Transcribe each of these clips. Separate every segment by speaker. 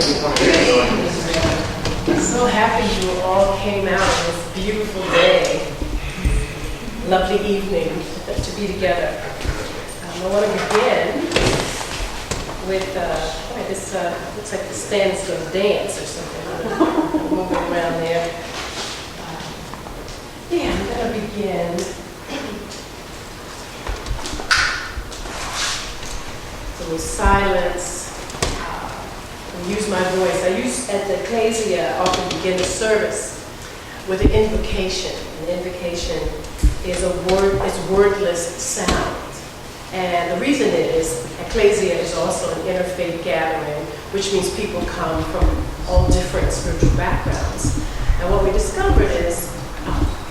Speaker 1: I'm so happy you all came out on this beautiful day. Lovely evening to be together. I want to begin with, this looks like the stand's going to dance or something. I'm moving around there. I'm going to begin. So with silence. Use my voice. I use at the ecclesia often begin the service with an invocation. An invocation is wordless sound. And the reason is ecclesia is also an interfaith gathering, which means people come from all different spiritual backgrounds. And what we discovered is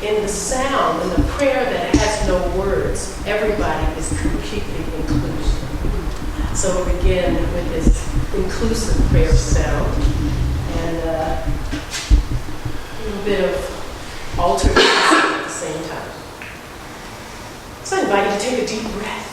Speaker 1: in the sound, in the prayer that has no words, everybody is completely included. So we begin with this inclusive prayer sound and a little bit of alternate at the same time. So I invite you to take a deep breath.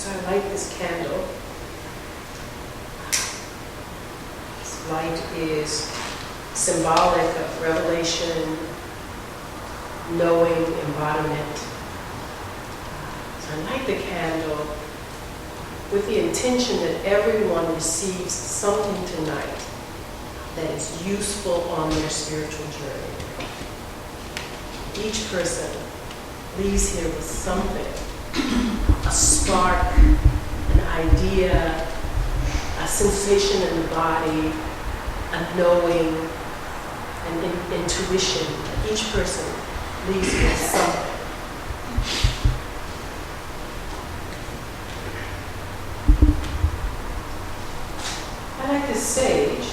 Speaker 1: So I light this candle. This light is symbolic of revelation, knowing, embodiment. So I light the candle with the intention that everyone receives something tonight that is useful on their spiritual journey. Each person leaves here with something, a spark, an idea, a sensation in the body, a knowing, an intuition. Each person leaves with something. I like this sage.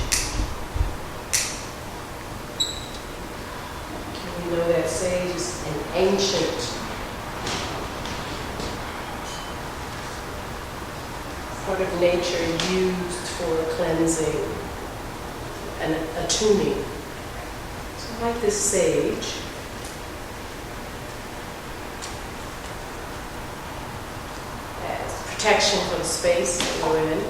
Speaker 1: We know that sage is an ancient part of nature used for cleansing and attuning. So I like this sage. As protection for the space that we're in.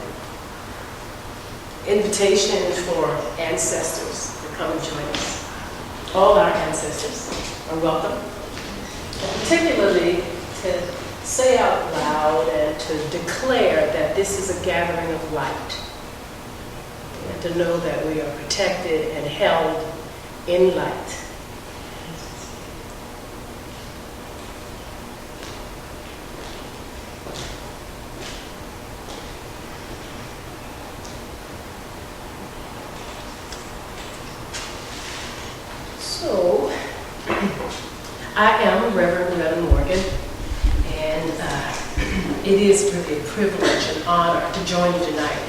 Speaker 1: Invitation for ancestors to come and join us. All our ancestors are welcome. And particularly to say out loud and to declare that this is a gathering of light. And to know that we are protected and held in light. So, I am Reverend Rhetta Morgan, and it is really a privilege and honor to join you tonight,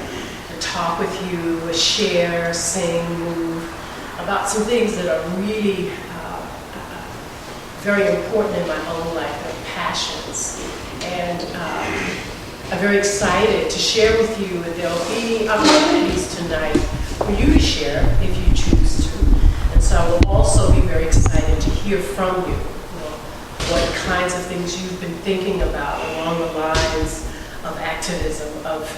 Speaker 1: to talk with you, share, sing, move about some things that are really very important in my own life, they're passions. And I'm very excited to share with you, and there'll be opportunities tonight for you to share if you choose to. So I will also be very excited to hear from you, what kinds of things you've been thinking about along the lines of activism, of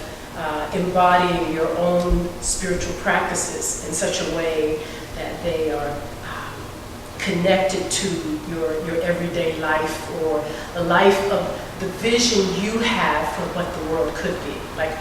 Speaker 1: embodying your own spiritual practices in such a way that they are connected to your everyday life, or the life of the vision you have for what the world could be. Like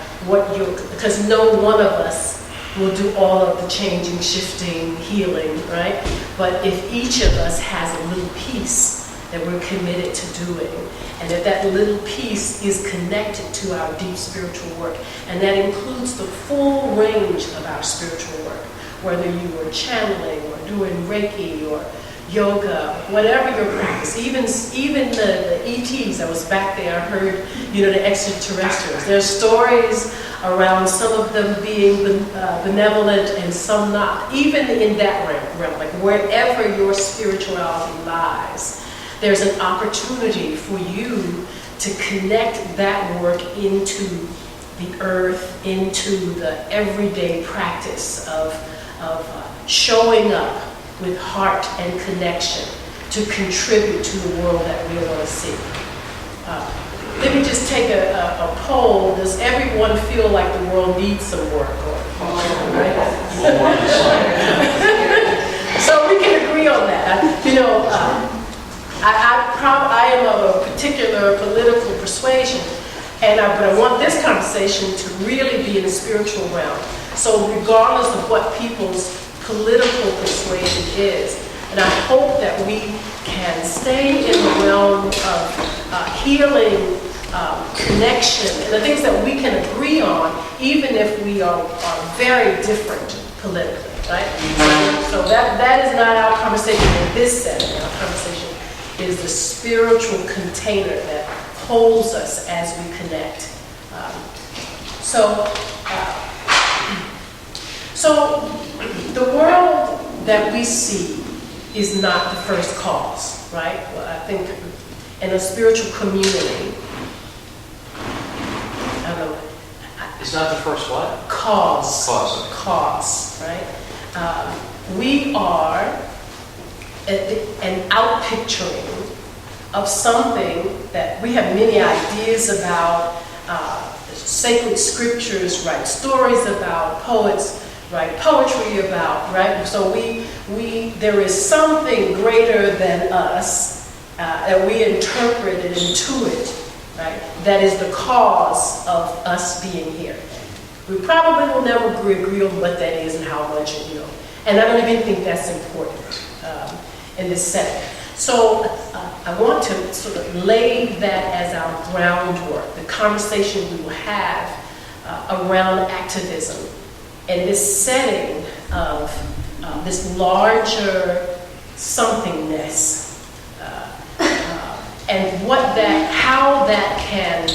Speaker 1: because no one of us will do all of the changing, shifting, healing, right? But if each of us has a little piece that we're committed to doing, and that little piece is connected to our deep spiritual work, and that includes the full range of our spiritual work, whether you were channeling or doing Reiki or yoga, whatever your practice, even the ETs, I was back there, I heard, the extraterrestrials. There's stories around some of them being benevolent and some not. Even in that realm, like wherever your spirituality lies, there's an opportunity for you to connect that work into the earth, into the everyday practice of showing up with heart and connection to contribute to the world that we want to see. Let me just take a poll. Does everyone feel like the world needs some work? So we can agree on that. I am of a particular political persuasion, but I want this conversation to really be in the spiritual realm. So regardless of what people's political persuasion is, and I hope that we can stay in the realm of healing, connection, and the things that we can agree on, even if we are very different politically, right? So that is not our conversation in this setting. Our conversation is the spiritual container that holds us as we connect. So the world that we see is not the first cause, right? Well, I think in a spiritual community, I don't know.
Speaker 2: It's not the first what?
Speaker 1: Cause.
Speaker 2: Cause.
Speaker 1: Cause, right? We are an outpicturing of something that we have many ideas about, sacred scriptures, write stories about, poets write poetry about, right? So there is something greater than us that we interpret and intuit, right? That is the cause of us being here. We probably will never agree on what that is and how much, and I don't even think that's important in this setting. So I want to sort of lay that as our groundwork, the conversation we will have around activism in this setting of this larger somethingness, and how that can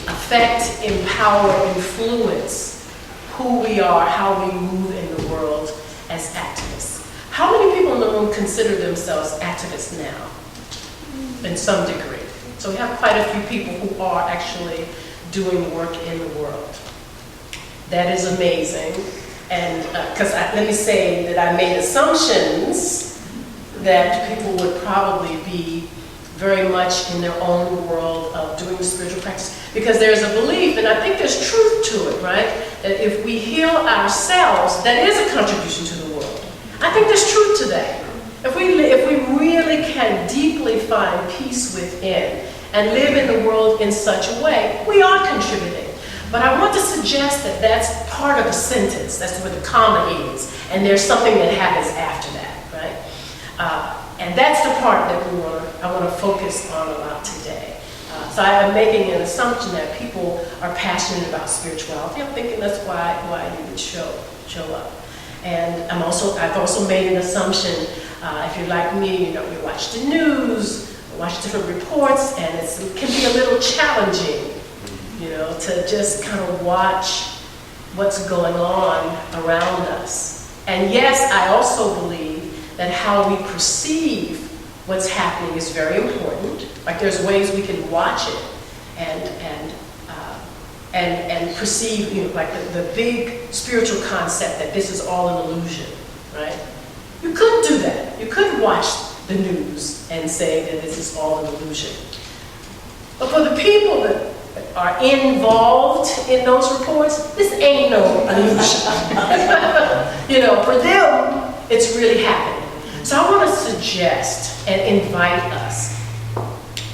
Speaker 1: affect, empower, influence who we are, how we move in the world as activists. How many people in the room consider themselves activists now, in some degree? So we have quite a few people who are actually doing work in the world. That is amazing. And because let me say that I made assumptions that people would probably be very much in their own world of doing spiritual practice. Because there's a belief, and I think there's truth to it, right? That if we heal ourselves, that is a contribution to the world. I think there's truth to that. If we really can deeply find peace within and live in the world in such a way, we are contributing. But I want to suggest that that's part of a sentence. That's where the comma is. And there's something that happens after that, right? And that's the part that I want to focus on a lot today. So I am making an assumption that people are passionate about spirituality. I'm thinking that's why you would show up. And I've also made an assumption, if you're like me, you watch the news, watch different reports, and it can be a little challenging, to just kind of watch what's going on around us. And yes, I also believe that how we perceive what's happening is very important. Like there's ways we can watch it and perceive, like the big spiritual concept that this is all an illusion, right? You could do that. You could watch the news and say that this is all an illusion. But for the people that are involved in those reports, this ain't no illusion. For them, it's really happening. So I want to suggest and invite us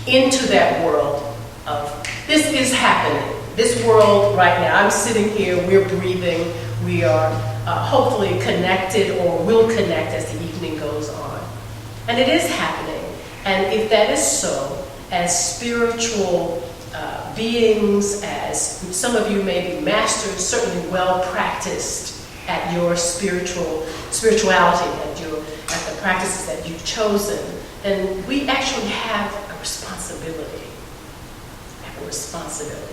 Speaker 1: into that world of this is happening. This world right now, I'm sitting here, we're breathing, we are hopefully connected or will connect as the evening goes on. And it is happening. And if that is so, as spiritual beings, as some of you may be mastered, certainly well practiced at your spirituality, at the practices that you've chosen, then we actually have a responsibility.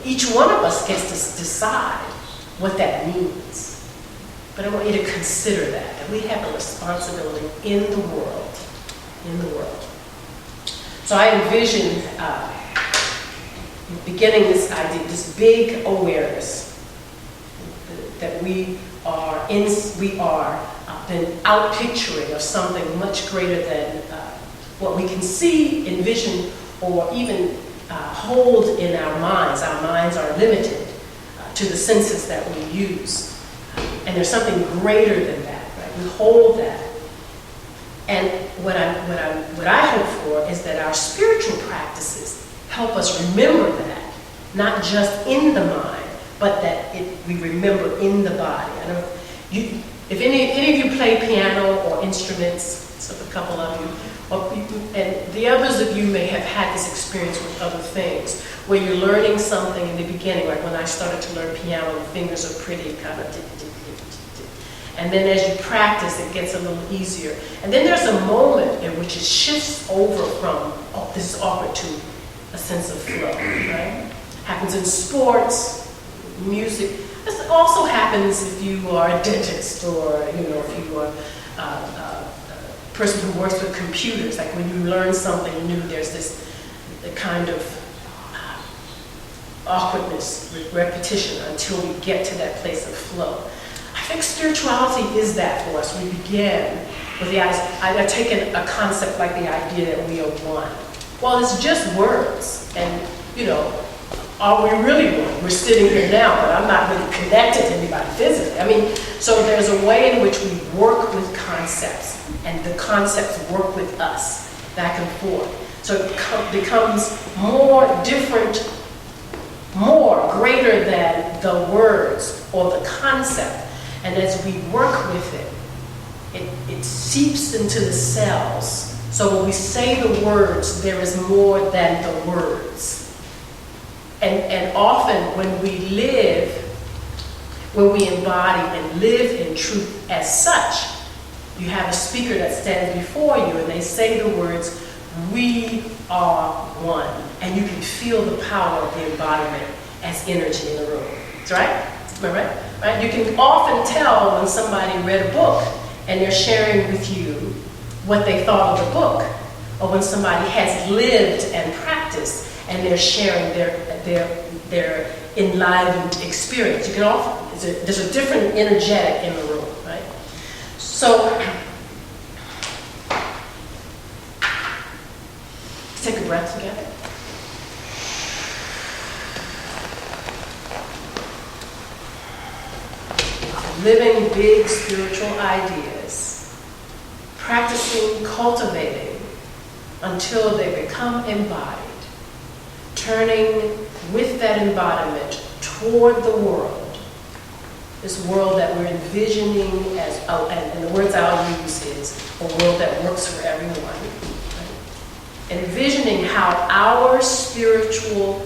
Speaker 1: Each one of us gets to decide what that means. But I want you to consider that we have a responsibility in the world. So I envision beginning this idea, this big awareness that we are been out picturing of something much greater than what we can see, envision, or even hold in our minds. Our minds are limited to the senses that we use. And there's something greater than that, right? We hold that. And what I hope for is that our spiritual practices help us remember that, not just in the mind, but that we remember in the body. If any of you play piano or instruments, so a couple of you, and the others of you may have had this experience with other things, where you're learning something in the beginning, like when I started to learn piano, the fingers are pretty kind of and then as you practice, it gets a little easier. And then there's a moment in which it shifts over from, oh, this is awkward, to a sense of flow, right? Happens in sports, music. This also happens if you are a dentist or, if you are a person who works with computers. Like when you learn something new, there's this kind of awkwardness, repetition, until we get to that place of flow. I think spirituality is that for us. We begin with the idea. I've taken a concept like the idea that we are one. Well, it's just words, and are we really one? We're sitting here now, but I'm not really connected to anybody physically. So there's a way in which we work with concepts, and the concepts work with us back and forth. So it becomes more different, greater than the words or the concept. And as we work with it, it seeps into the cells. So when we say the words, there is more than the words. And often when we embody and live in truth as such, you have a speaker that stands before you and they say the words, "We are one." And you can feel the power of the embodiment as energy in the room. That's right? Am I right? Right? You can often tell when somebody read a book and they're sharing with you what they thought of the book, or when somebody has lived and practiced and they're sharing their enlivened experience. You can often, there's a different energetic in the room, right? So, let's take a breath together. Living big spiritual ideas, practicing, cultivating until they become embodied, turning with that embodiment toward the world, this world that we're envisioning as, and the words I'll use is a world that works for everyone. Right? Envisioning how our spiritual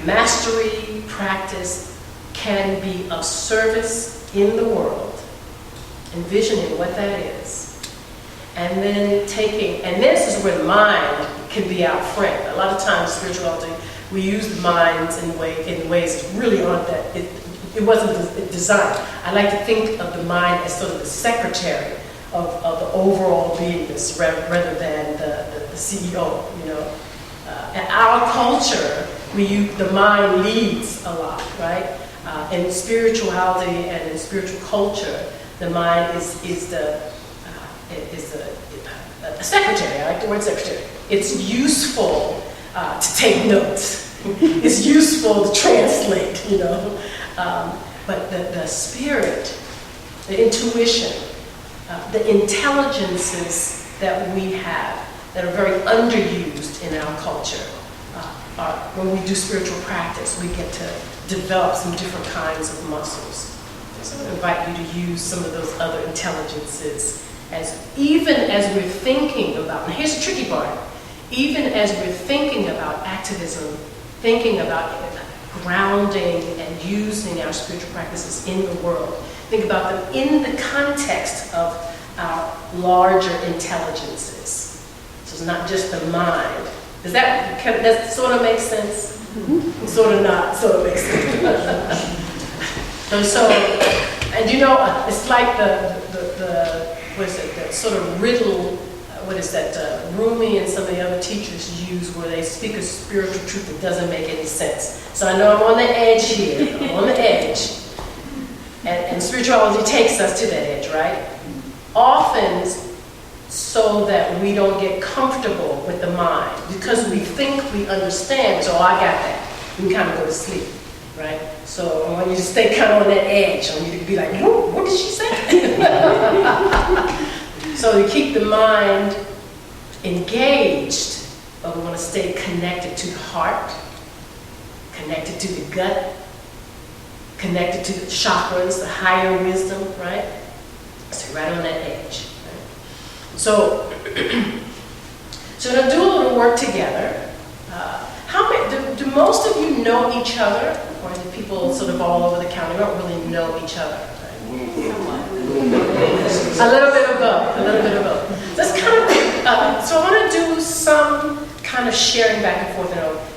Speaker 1: mastery practice can be of service in the world, envisioning what that is, and then taking, and this is where the mind can be our friend. A lot of times spirituality, we use the minds in ways that really aren't that, it wasn't designed. I like to think of the mind as sort of the secretary of the overall beingness rather than the CEO, you know. In our culture, the mind leads a lot, right? In spirituality and in spiritual culture, the mind is the secretary. I like the word secretary. It's useful to take notes. It's useful to translate, you know. But the spirit, the intuition, the intelligences that we have that are very underused in our culture, when we do spiritual practice, we get to develop some different kinds of muscles. So I invite you to use some of those other intelligences even as we're thinking about, and here's the tricky part, even as we're thinking about activism, thinking about grounding and using our spiritual practices in the world, think about them in the context of our larger intelligences. So it's not just the mind. Does that sort of make sense? Mm-hmm. Sort of not, sort of makes sense. And you know, it's like what is it, the sort of riddle, Rumi and some of the other teachers use where they speak of spiritual truth that doesn't make any sense. So I know I'm on the edge here, I'm on the edge. And spirituality takes us to that edge, right? Often so that we don't get comfortable with the mind. Because we think we understand, so I got that. We can kind of go to sleep, right? So I want you to stay kind of on that edge. I want you to be like, what did she say? So to keep the mind engaged, but we want to stay connected to the heart, connected to the gut, connected to the chakras, the higher wisdom, right? So right on that edge. Right? So now do a little work together. Do most of you know each other? Or do people sort of all over the county don't really know each other? Right? A little bit of both. So it's kind of, so I want to do some kind of sharing back and forth,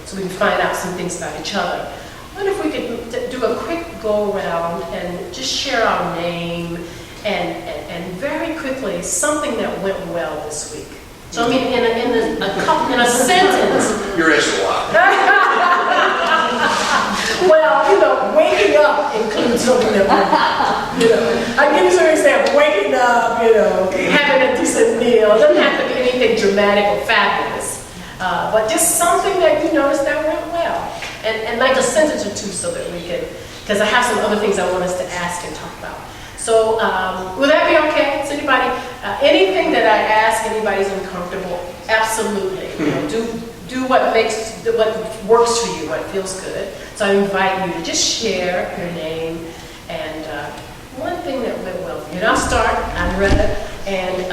Speaker 1: so we can find out some things about each other. I wonder if we could do a quick go around and just share our name and very quickly something that went well this week. So I mean, in a sentence.
Speaker 2: You're asking a lot.
Speaker 1: Well, waking up includes something that I give you some example. Waking up, having a decent meal. It doesn't have to be anything dramatic or fabulous, but just something that you noticed that went well. And like a sentence or two so that we can, because I have some other things I want us to ask and talk about. So, will that be okay? Is anybody, anything that I ask, anybody's uncomfortable? Absolutely. Do do what works for you, what feels good. So I invite you to just share your name and one thing that went well for you. And I'll start. I'm Rhetta, and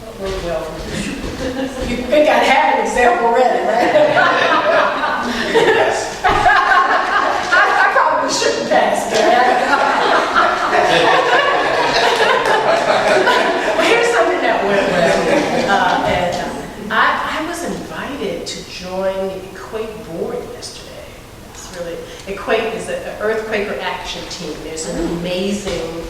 Speaker 1: what went well for you? You think I'd have an example ready, right?
Speaker 2: Yes.
Speaker 1: I probably shouldn't pass that. Well, here's something that went well. I was invited to join the Equate board yesterday. It's really, Equate is an earthquaker action team. There's an amazing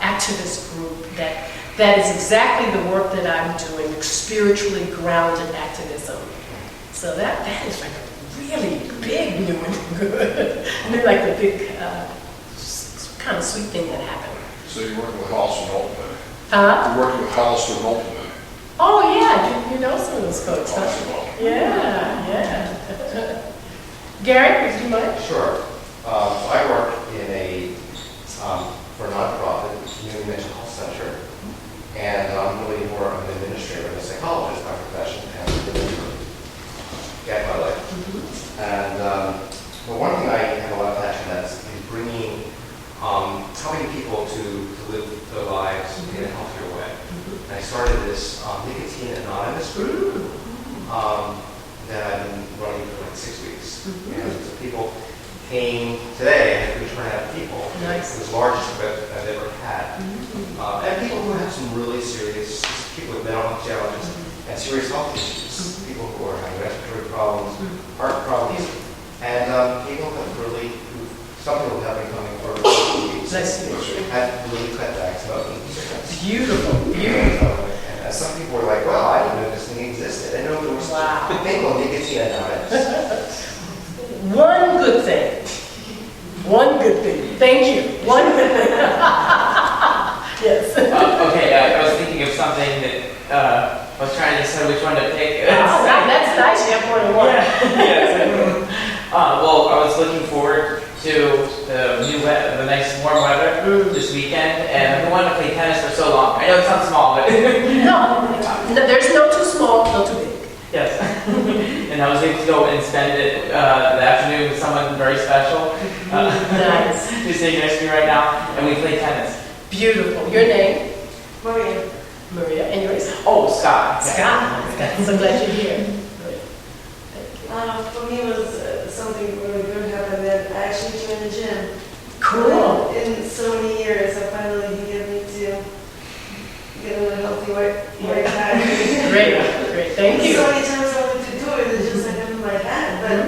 Speaker 1: activist group that is exactly the work that I'm doing, spiritually grounded activism. So that is like a really big new and good. I mean, like the big kind of sweet thing that happened.
Speaker 3: So you're working with Hollister Knowlton?
Speaker 1: Huh?
Speaker 3: You're working with Hollister Knowlton?
Speaker 1: Oh yeah, you know some of those folks, huh? Yeah. Gary, would you mind?
Speaker 4: Sure. I work in for a nonprofit community mental health center, and I'm really more of an administrator and a psychologist by profession, and I've been in my life. And but one thing I have a lot of passion at is bringing, helping people to live their lives in a healthier way. And I started this Nicotine Anonymous group that I've been running for like 6 weeks. And so people came today, and we turned out people.
Speaker 1: Nice.
Speaker 4: It was the largest event I've ever had. And people who have some really serious, people with mental health challenges and serious health issues. People who are having respiratory problems, heart problems, and people that really, something will happen coming for a few weeks. Had really cut back smoking.
Speaker 1: Beautiful.
Speaker 4: And some people were like, well, I didn't know this thing existed. I didn't know there was a thing called nicotine anonymous.
Speaker 1: One good thing. Thank you. One good thing. Yes.
Speaker 2: Okay, I was thinking of something that I was trying to decide which one to pick.
Speaker 1: That's nice. You have more than one.
Speaker 2: Yes. Well, I was looking forward to the nice warm weather this weekend, and I've been wanting to play tennis for so long. I know it sounds small, but
Speaker 1: No, there's no too small, no too big.
Speaker 2: yes. And I was able to go and spend it the afternoon with someone very special.
Speaker 1: Nice.
Speaker 2: Who's sitting next to me right now, and we played tennis.
Speaker 1: Beautiful. Your name?
Speaker 5: Maria.
Speaker 1: Maria. And yours?
Speaker 2: Oh, Scott.
Speaker 1: Scott. So glad you're here. Great. Thank you.
Speaker 5: For me, it was something really good happened that I actually joined the gym.
Speaker 1: Cool.
Speaker 5: In so many years, I finally he get me to get in a healthy way.
Speaker 1: Great. Thank you.
Speaker 5: So many times I wanted to do it, it's just like in my head, but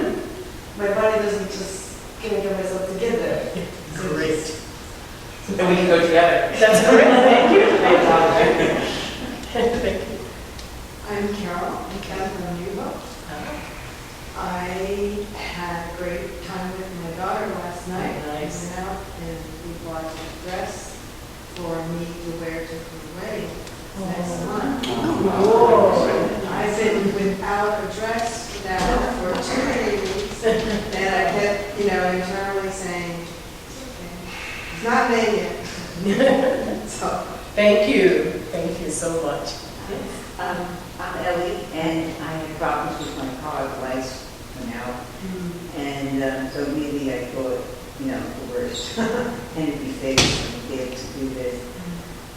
Speaker 5: my body doesn't just can't get myself to get there.
Speaker 1: Great.
Speaker 2: And we can go together.
Speaker 1: That's great. Thank you. Thank you.
Speaker 6: I'm Carol. I'm from Newville. I had a great time with my daughter last night.
Speaker 1: Nice.
Speaker 6: We went out and we bought a dress for me to wear to her wedding next month.
Speaker 1: Whoa.
Speaker 6: I've been without a dress now for 2 weeks, and I kept, internally saying, it's not made yet. So.
Speaker 1: Thank you. Thank you so much.
Speaker 7: I'm Ellie, and I had problems with my car. The lights went out. And so immediately I thought, the worst. And it'd be fixed and be able to do this.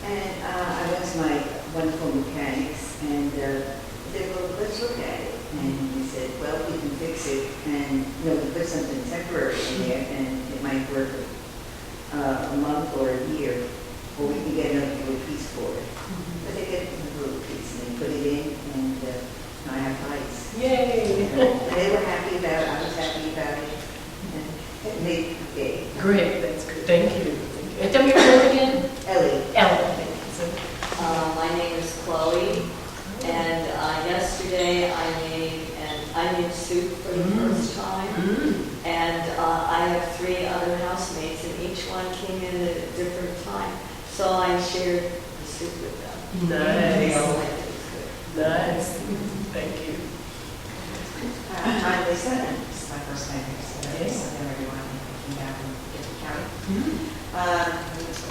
Speaker 7: And I went to my wonderful mechanics, and they said, well, let's look at it. And he said, well, we can fix it, and we put something temporary in there, and it might work a month or a year, or we can get another little piece for it. But they get a little piece, and they put it in, and now I have lights.
Speaker 1: Yay.
Speaker 7: And they were happy about it. I was happy about it. And it made the day.
Speaker 1: Great. That's good. Thank you. And tell me your name again?
Speaker 7: Ellie.
Speaker 1: Ellen. Thank you.
Speaker 8: My name is Chloe, and yesterday I made an onion soup for the first time. And I have 3 other housemates, and each one came in at a different time. So I shared the soup with them.
Speaker 1: Nice.
Speaker 8: So I think it's good.
Speaker 1: Nice. Thank you.
Speaker 6: I'm Lisa, and this is my first time here, so
Speaker 1: Yes.
Speaker 6: everyone. come down from different county.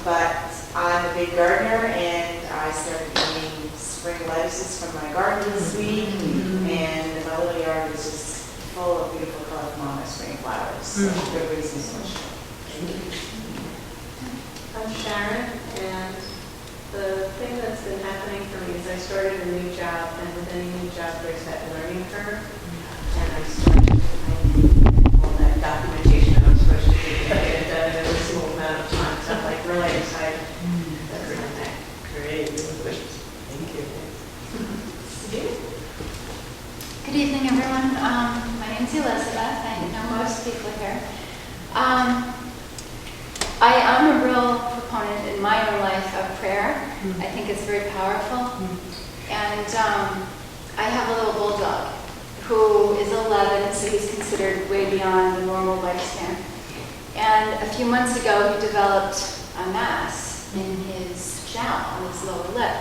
Speaker 6: But I'm a big gardener, and I started eating spring lettuces from my garden this week, and my little yard is just full of beautiful colorful mama spring flowers. So good reason so much.
Speaker 9: I'm Sharon, and the thing that's been happening for me is I started a new job, and with any new job, there's that learning curve. And I started all that documentation that I'm supposed to do to get it done in a reasonable amount of time. So I'm like really excited. That's my thing.
Speaker 1: Great. Thank you.
Speaker 10: Good evening, everyone. My name's Elizabeth. I know most people here. I am a real proponent in my own life of prayer. I think it's very powerful. And I have a little bulldog who is 11, so he's considered way beyond the normal lifespan. And a few months ago, he developed a mass in his jowl on his lower lip.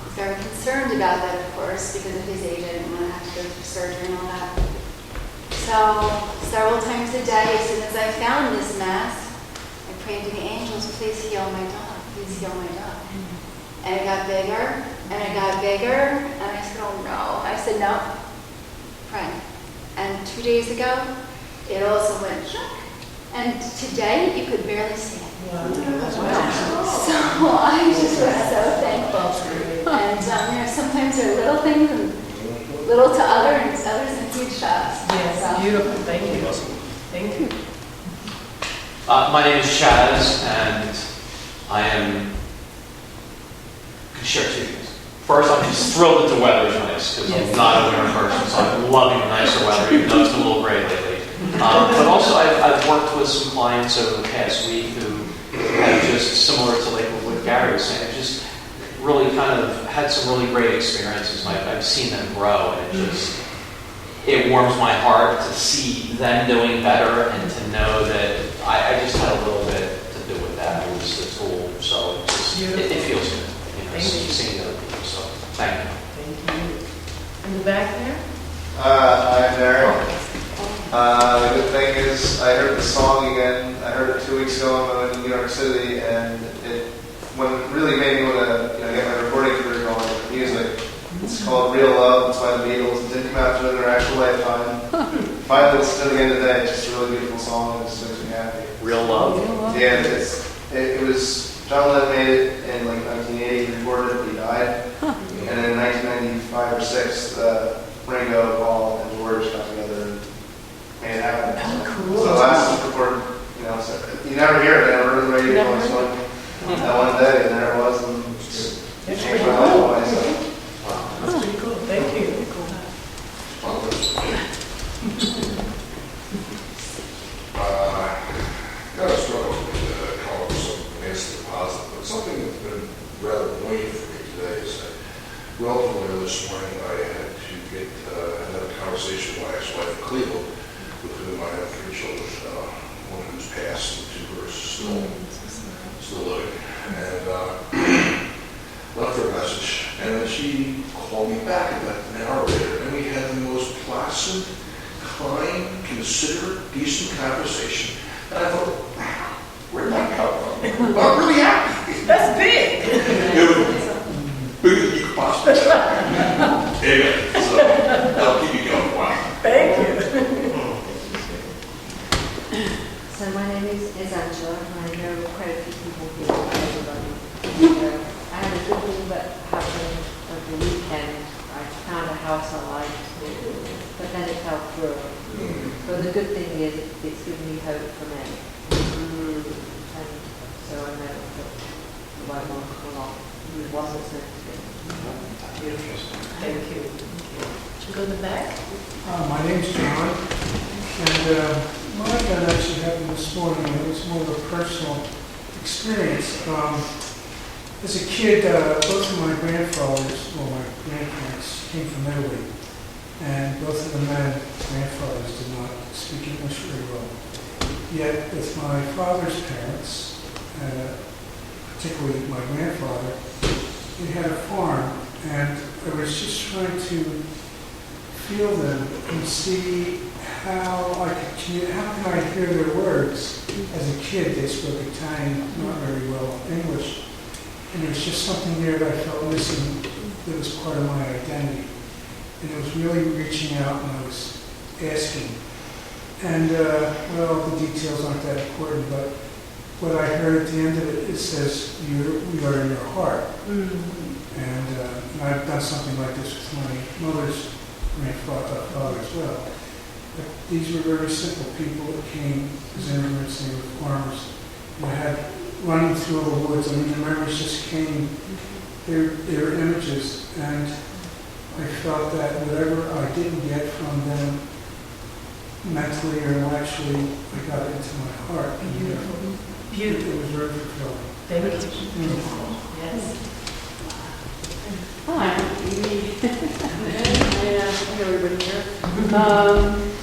Speaker 10: He's very concerned about that, of course, because of his age. I didn't want to have to go through surgery and all that. So several times a day, as soon as I found this mass, I prayed to the angels, please heal my dog, please heal my dog. And it got bigger, and it got bigger, and I said, oh no. I said, no, pray. And 2 days ago, it also went shook. And today, you could barely see it.
Speaker 1: Wow.
Speaker 10: So I just was so thankful. And sometimes there are little things, and little to others, and huge shocks.
Speaker 1: Yes,
Speaker 10: So,
Speaker 1: beautiful. Thank you. Thank you.
Speaker 11: My name is Chaz, and I am going to share two things. First, I'm just thrilled that the weather is nice, because I'm not a winter person, so I'm loving the nicer weather, even though it's been a little gray lately. But also, I've worked with some clients over the past week who have just, similar to like what Gary was saying, just really kind of had some really great experiences, and I've seen them grow, and it warms my heart to see them doing better and to know that I just had a little bit to do with that. It was the tool, so it feels good. Seeing the other people, so thank you.
Speaker 1: Thank you. In the back there?
Speaker 12: I'm there. The good thing is I heard the song again. I heard it 2 weeks ago when I went to New York City, and it really made me want to get my recording career going with music. It's called Real Love. It's by the Beatles. It didn't come out during their actual lifetime. Finally listened to it again today. It's just a really beautiful song, and it just makes me happy.
Speaker 11: Real Love?
Speaker 12: Yeah, it was, John Lennon made it in like 1980, he recorded it, he died. And then in 1995 or 6, Ringo, Paul, and George got together and made it happen.
Speaker 1: Cool.
Speaker 12: So the last recording, so you never hear it, I never heard the radio once that one day, and there it was, and it changed my life away. So.
Speaker 1: That's pretty cool. Thank you.
Speaker 3: Got a struggle with come up with something nasty positive, but something that's been rather annoying for me today is that relatively early this morning I had to have a conversation with my ex-wife Cleo, with whom I have 3 children, one who's passed and 2 who are still living, and left her a message, and then she called me back about an hour later, and we had the most placid, kind, considerate, decent conversation. And I thought, wow, where'd that come from? Well, I'm really happy.
Speaker 1: That's big.
Speaker 3: It was bigger than you could possibly say. Anyway, so that'll keep you going. Wow.
Speaker 1: Thank you.
Speaker 13: So my name is Angela, and I know quite a few people here. I had a good thing that happened over the weekend. I found a house I liked, but then it fell through. But the good thing is it's given me hope for me. And so I know that the right one will not, it wasn't meant to be.
Speaker 1: Beautiful. Thank you. Should we go in the back?
Speaker 14: My name's John, and mine that actually happened this morning. It was more of a personal experience. As a kid, both of my grandfathers, my grandparents, came from Italy, and both of the men, grandfathers, did not speak English very well. Yet, with my father's parents, particularly my grandfather, we had a farm, and I was just trying to feel them and see how can I hear their words As a kid, they spoke Italian, not very well English. And there was just something there that I felt missing that was part of my identity. And it was really reaching out and I was asking. And, well, the details aren't that important, but what I heard at the end of it, it says, we are in your heart. And I've done something like this with my mother's father as well. But these were very simple people that came as immigrants, they were farmers. And I had running through all the woods, I mean, the memories just came. They were images, and I felt that whatever I didn't get from them, mentally or intellectually, I got it into my heart.
Speaker 1: Beautiful.
Speaker 14: Beautiful. It was very fulfilling.
Speaker 1: Thank you. Beautiful. Yes.
Speaker 15: Hi, I'm Amy. I know everybody here.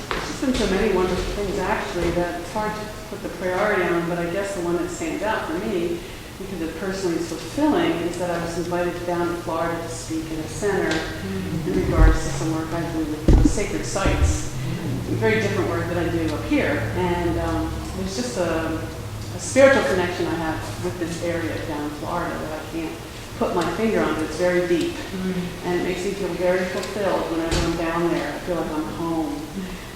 Speaker 15: There's just been so many wonderful things actually that it's hard to put the priority on, but I guess the one that stands out for me, because it personally is fulfilling, is that I was invited down to Florida to speak in a center in regards to some work I do with sacred sites. Very different work that I do up here. And there's just a spiritual connection I have with this area down in Florida that I can't put my finger on, but it's very deep. And it makes me feel very fulfilled whenever I'm down there. I feel like I'm home.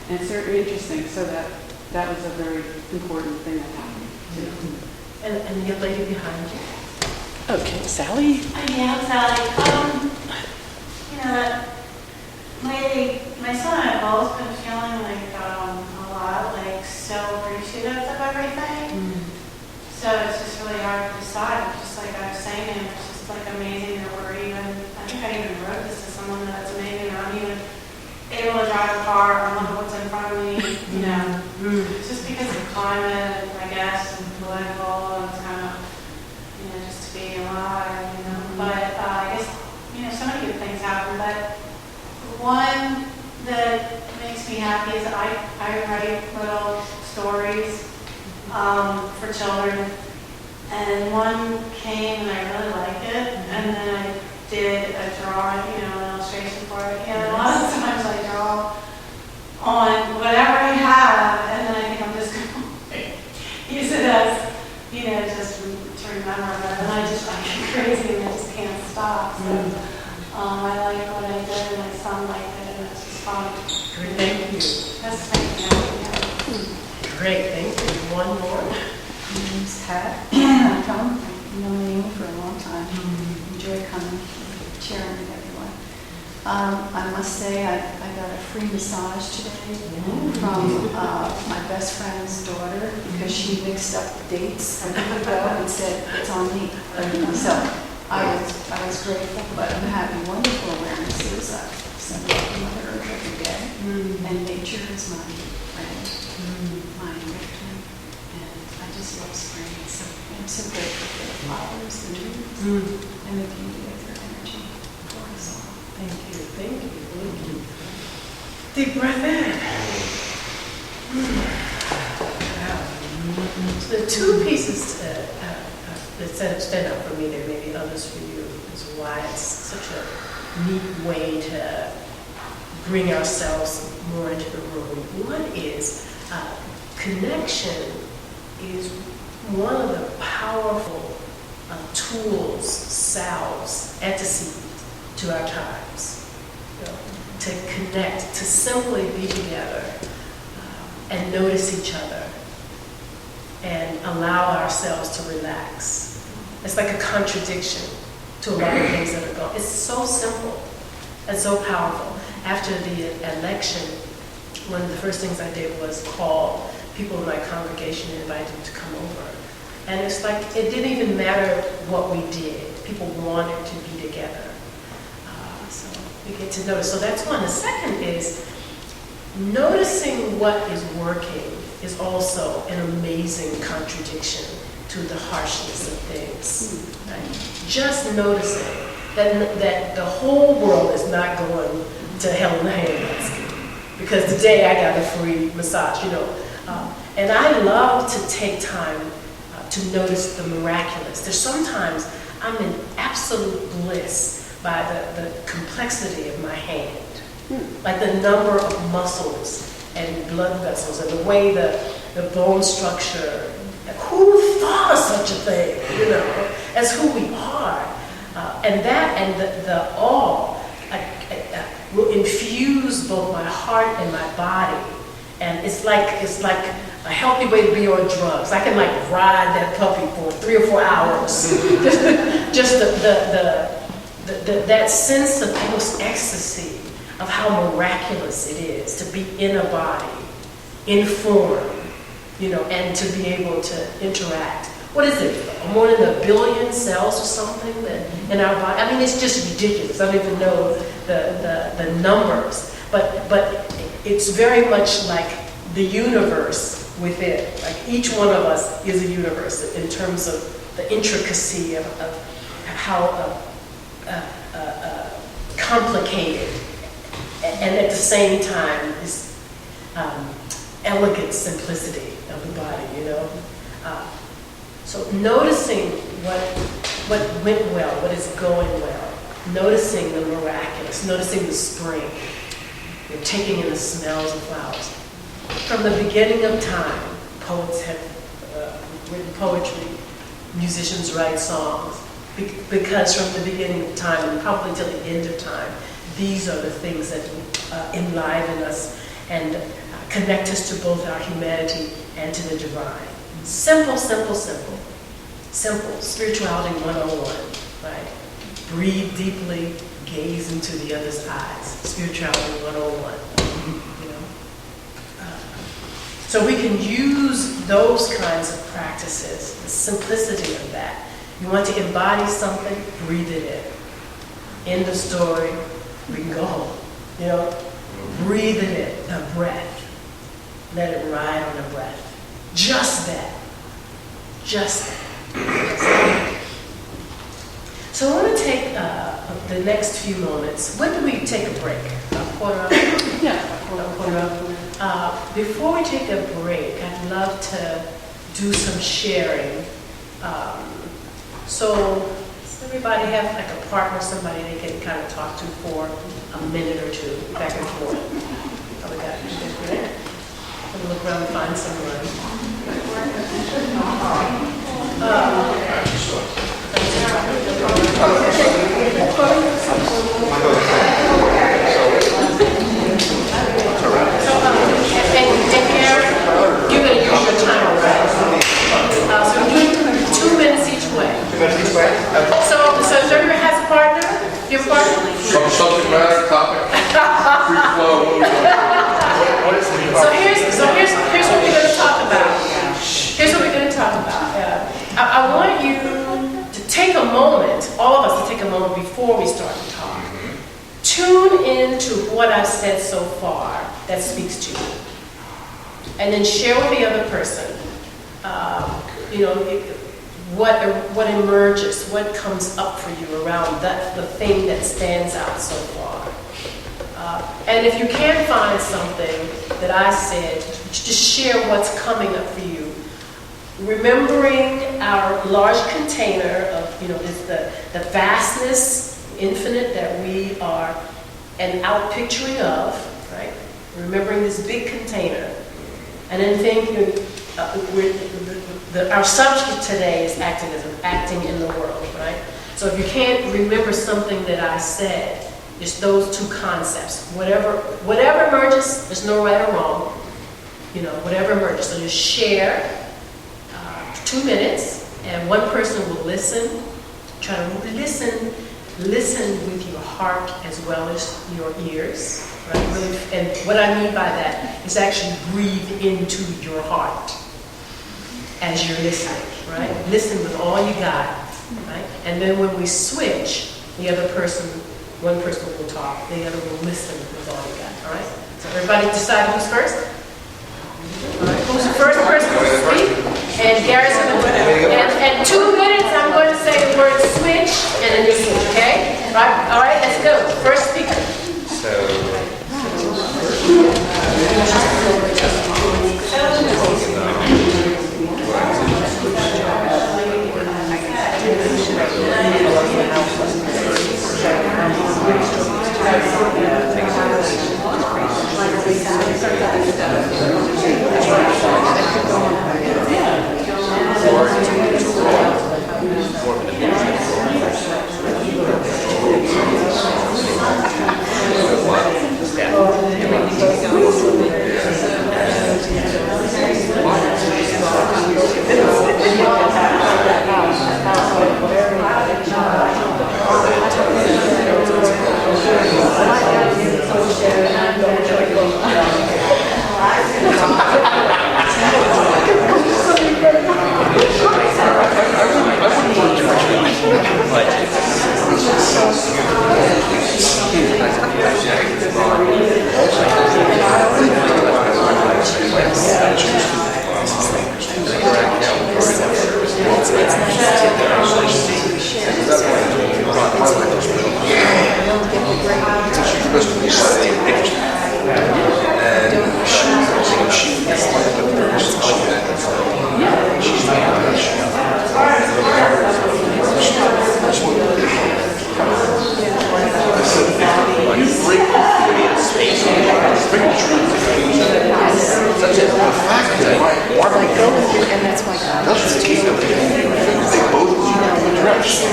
Speaker 15: And it's very interesting. So that was a very important thing that happened too.
Speaker 1: And the young lady behind you.
Speaker 15: Okay, Sally.
Speaker 16: Yeah, Sally. You know, lately, my son and I have always been feeling like a lot, like so appreciative of everything. So it's just really hard to decide. Just like I was saying, it's just like amazing that we're even, I think I even wrote this to someone that's amazing. I'm even able to drive a car and look at what's in front of me, you know. It's just because of climate, I guess, and political, and it's kind of, you know, just to be alive, you know. But I guess, you know, so many good things happen. But one that makes me happy is I write little stories for children, and one came and I really liked it, and then I did a drawing, you know, an illustration for it. And a lot of times I draw on whatever I have, and then I think I'm just going to use it as, you know, just to remember. But then I get crazy and I just can't stop. So I like what I did, and my son liked it, and it's just fun.
Speaker 1: Great, thank you.
Speaker 16: That's thank you.
Speaker 1: Great, thank you. One more.
Speaker 17: My name's Pat. I've known Amy for a long time. Enjoy coming, sharing with everyone. I must say I got a free massage today from my best friend's daughter because she mixed up the dates a week ago and said it's on me. So I was grateful, but I'm having wonderful awarenesses. I celebrate Mother Earth every day, and nature is my friend, my victim, and I just love spring. So I'm so grateful for the flowers, the trees, and the beauty of their energy for us all.
Speaker 1: Thank you, thank you, thank you. Deep breath in. Wow. So the two pieces that stand out for me, there may be others for you, is why it's such a neat way to bring ourselves more into the room. One is connection is one of the powerful tools, salves, antecedents to our times. You know, to connect, to simply be together and notice each other and allow ourselves to relax. It's like a contradiction to a lot of things that are going on. It's so simple and so powerful. After the election, one of the first things I did was call people in my congregation and invite them to come over. And it's like, it didn't even matter what we did. People wanted to be together. So we get to notice. So that's one. The second is noticing what is working is also an amazing contradiction to the harshness of things. Right? Just noticing that the whole world is not going to hell in a handbasket. Because today I got a free massage, you know. And I love to take time to notice the miraculous. There's sometimes I'm in absolute bliss by the complexity of my hand. Like the number of muscles and blood vessels and the way the bone structure. Who thought of such a thing, as who we are? And that and the awe will infuse both my heart and my body. And it's like a healthy way to be on drugs. I can ride that puppy for 3 or 4 hours. Just that sense of almost ecstasy of how miraculous it is to be in a body, in form, and to be able to interact. What is it? More than 1 billion cells or something that in our body? I mean, it's just ridiculous. I don't even know the numbers. But it's very much like the universe within. Like each one of us is a universe in terms of the intricacy of how complicated and at the same time is elegant simplicity of the body, So noticing what went well, what is going well, noticing the miraculous, noticing the spring, taking in the smells of flowers. From the beginning of time, poets have written poetry, musicians write songs, because from the beginning of time and probably till the end of time, these are the things that enliven us and connect us to both our humanity and to the divine. Simple, simple, simple. Simple. Spirituality 101, right? Breathe deeply, gaze into the other's eyes. Spirituality 101. So we can use those kinds of practices, the simplicity of that. You want to embody something, breathe it in. End of story, we can go home. Breathe it in, the breath. Let it ride on the breath. Just that. Just that. So I want to take the next few moments. When do we take a break? A quarter of?
Speaker 15: Yeah.
Speaker 1: A quarter of. Before we take a break, I'd love to do some sharing. So does everybody have a partner, somebody they can kind of talk to for a minute or two, back and forth? Oh, we got it. I'm gonna look around and find someone. You're going to use your timer, right? So we're doing 2 minutes each way.
Speaker 12: 2 minutes each way?
Speaker 1: So if everyone has a partner, your partner?
Speaker 3: Subject matter, topic, free flow, what are we doing?
Speaker 1: So here's what we're going to talk about. Here's what we're going to talk about. I want you to take a moment, all of us to take a moment before we start to talk. Tune in to what I've said so far that speaks to you. And then share with the other person, what emerges, what comes up for you around the thing that stands out so far. And if you can find something that I said, just share what's coming up for you. Remembering our large container of, the vastness, infinite that we are an outpicturing of, right? Remembering this big container. And then thinking, our subject today is acting in the world, right? So if you can't remember something that I said, just those two concepts. Whatever emerges, there's no right or wrong. Whatever emerges. So just share 2 minutes, and one person will listen. Try to listen with your heart as well as your ears. Right? Really, and what I mean by that is actually breathe into your heart as you're listening, right? Listen with all you got, right? And then when we switch, one person will talk, the other will listen with all you got, all right? So everybody decide who's first? All right, who's the first person to speak? And Gary's going to do it. And 2 minutes, I'm going to say the word switch, and then you switch, okay? All right, let's go. First speaker.
Speaker 17: And that's why God wants to
Speaker 3: they both need to be addressed.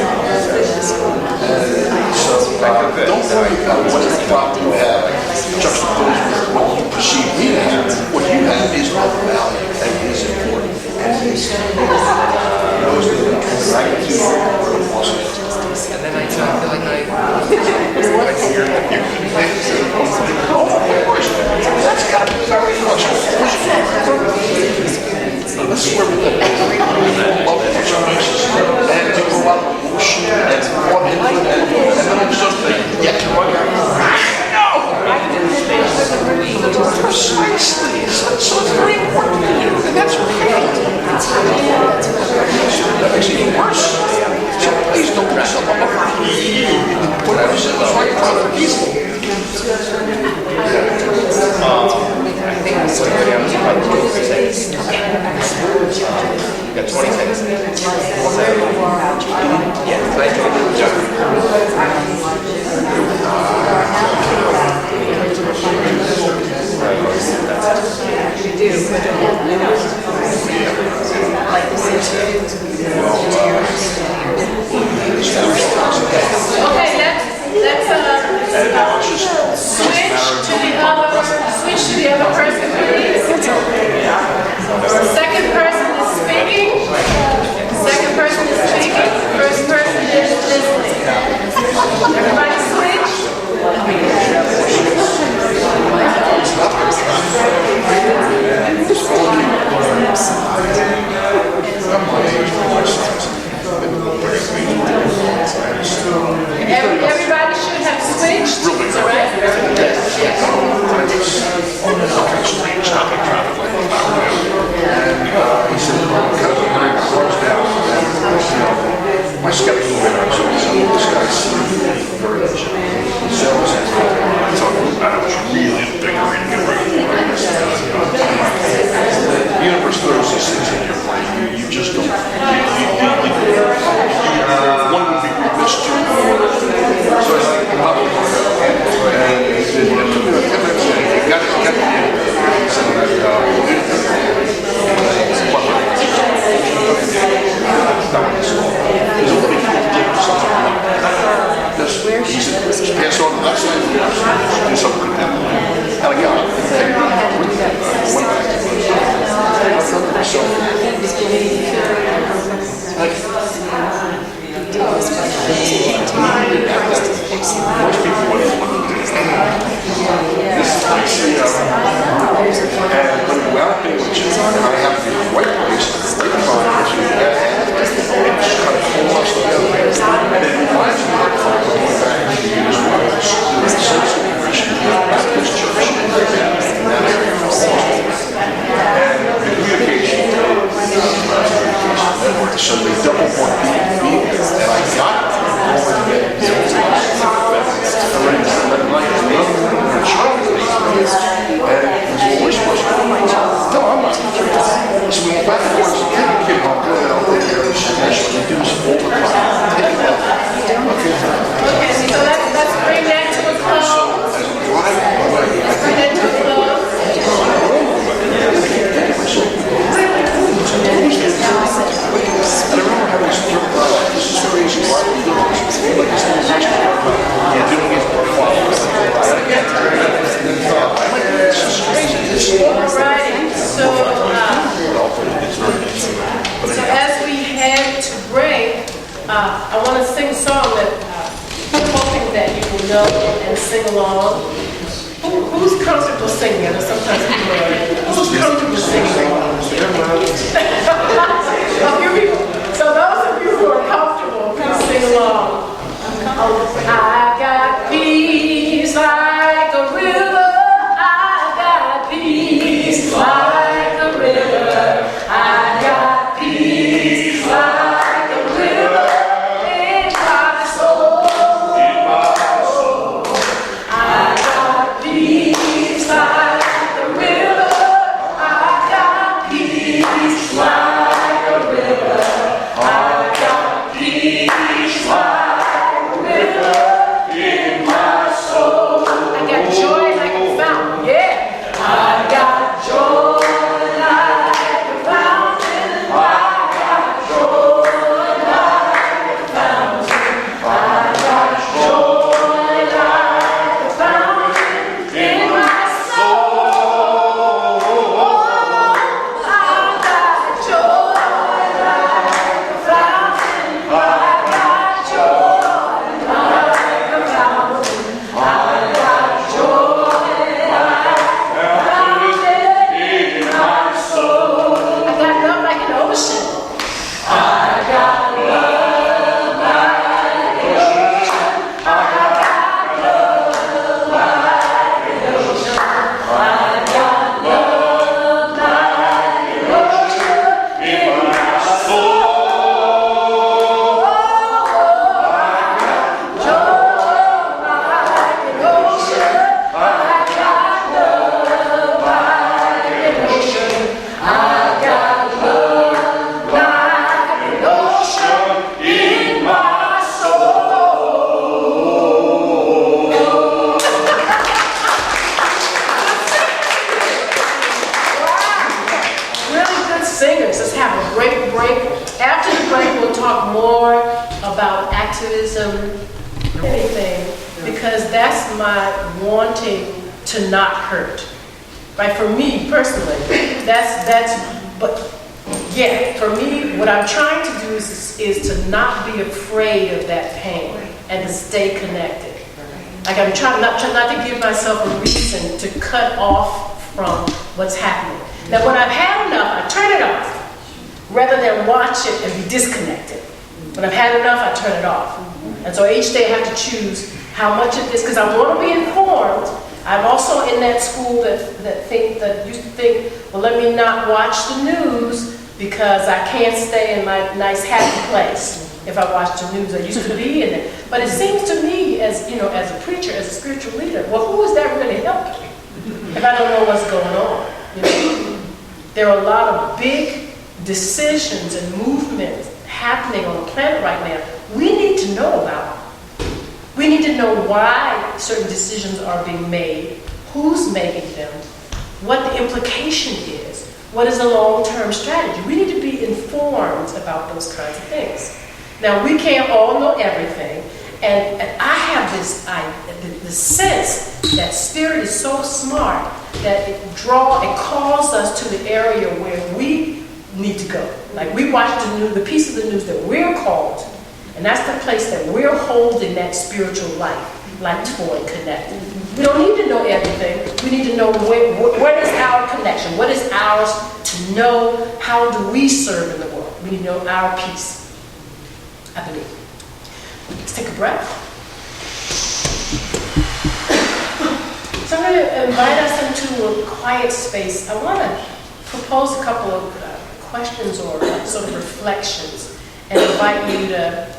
Speaker 3: So don't worry about what problem you have juxtaposed with what you perceive me to have. What you have is of value and is important. And those are the magnitude of awesome.
Speaker 4: And then I feel like I hear that you're
Speaker 3: That's got to be very frustrating. This is where we live. Love experiences. And we go out and bullshit and form into it. And then all of a sudden they get to run out. No! Precisely. So it's very important to you. And that's okay. That makes it even worse. So please don't dress up. Whatever is right in front of people.
Speaker 4: I think it's like right now, it's about 20 seconds. You got 20 seconds. Yeah, I enjoyed the job.
Speaker 1: Okay, let's switch to the other person, please. The second person is speaking. Second person is speaking. First person is listening. Everybody switch. Everybody should have switched. It's all right.
Speaker 3: He said, kind of very close down. My skeptical man, so this guy's very legit. So I was really invigorating and ready. The universe throws these things in your brain. You just don't. One would be remiss to. So it's like, and he said, you got to pass on the left side, do something with that. Hell yeah. Most people wouldn't want to do this. And developing which is I have to be the right place, the right time to and just kind of pull us together. And it reminds me of going back to the years when I was doing social Christian Baptist Church in that area for almost and the communication network, so they double more people being there. And I got no, I'm not. So we went backwards and take a kid home, go out there, and do some overtime. Take it out.
Speaker 1: Okay, so let's bring that to a close. Let's bring that to a close.
Speaker 3: And I remember having this this is crazy. Why are we doing this? Like this thing is actually doing it for fun.
Speaker 1: Alrighty, so as we head to break, I want to sing a song that I'm hoping that you will know and sing along. Who's comfortable singing? I know sometimes people are. Who's comfortable singing? A few people. So those of you who are comfortable, please sing along. I got peace like a river. I got peace like a river. I got peace like a river in my soul. I got peace like a river talk more about activism, anything, because that's my wanting to not hurt. Right, for me personally, but yeah, for me, what I'm trying to do is to not be afraid of that pain and to stay connected. Like I'm trying not to give myself a reason to cut off from what's happening. Now when I've had enough, I turn it off, rather than watch it and be disconnected. When I've had enough, I turn it off. And so each day I have to choose how much of this, because I want to be informed. I'm also in that school that used to think, well, let me not watch the news because I can't stay in my nice happy place if I watch the news. I used to be in it. But it seems to me, as you know, as a preacher, as a spiritual leader, well, who is that really helping if I don't know what's going on? You know? There are a lot of big decisions and movements happening on the planet right now. We need to know about them. We need to know why certain decisions are being made, who's making them, what the implication is, what is the long-term strategy. We need to be informed about those kinds of things. Now, we can't all know everything, and I have the sense that Spirit is so smart that it calls us to the area where we need to go. Like we watch the news, the piece of the news that we're called to. And that's the place that we're holding that spiritual life, like for and connected. We don't need to know everything. We need to know what is our connection, what is ours to know, how do we serve in the world. We need to know our piece, I believe. Let's take a breath. So I'm going to invite us into a quiet space. I want to propose a couple of questions or sort of reflections and invite you to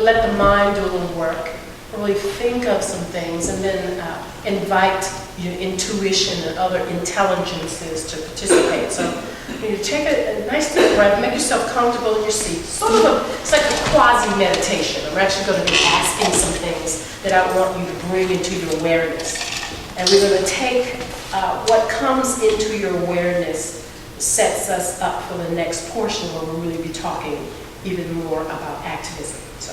Speaker 1: let the mind do a little work, really think of some things, and then invite your intuition and other intelligences to participate. So you take a nice deep breath, make yourself comfortable in your seat. It's like a quasi-meditation. I'm actually going to be asking some things that I want you to bring into your awareness. And we're going to take what comes into your awareness sets us up for the next portion where we'll really be talking even more about activism. So,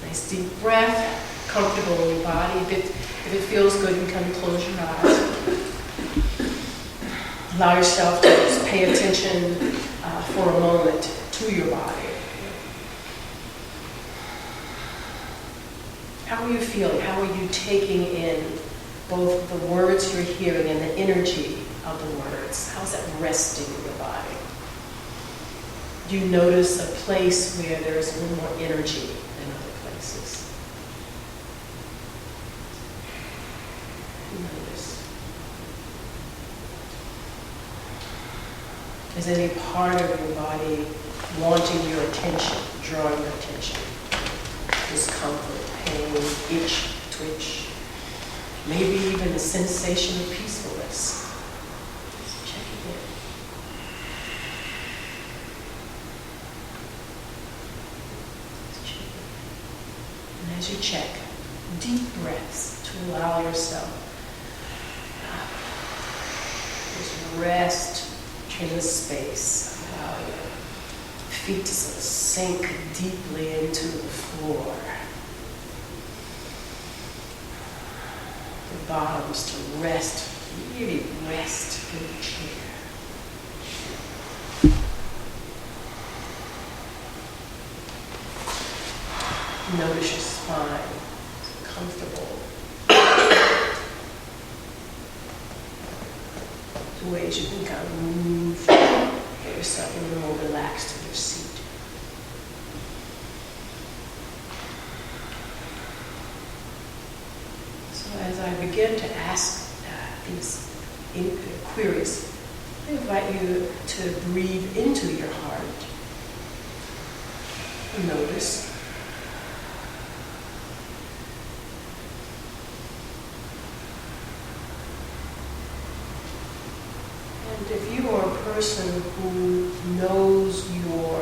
Speaker 1: nice deep breath, comfortable in your body. If it feels good, you can close your eyes. Allow yourself to just pay attention for a moment to your body. How are you feeling? How are you taking in both the words you're hearing and the energy of the words? How's that resting in your body? Do you notice a place where there's a little more energy than other places? Notice. Is any part of your body wanting your attention, drawing your attention? Discomfort, pain, itch, twitch, maybe even a sensation of peacefulness. Check it in. And as you check, deep breaths to allow yourself just rest in the space. Allow your feet to sort of sink deeply into the floor. The bottoms to rest, really rest in the chair. Notice your spine, comfortable. The ways you can kind of move, get yourself a little more relaxed in your seat. So as I begin to ask these queries, I invite you to breathe into your heart. Notice. And if you are a person who knows your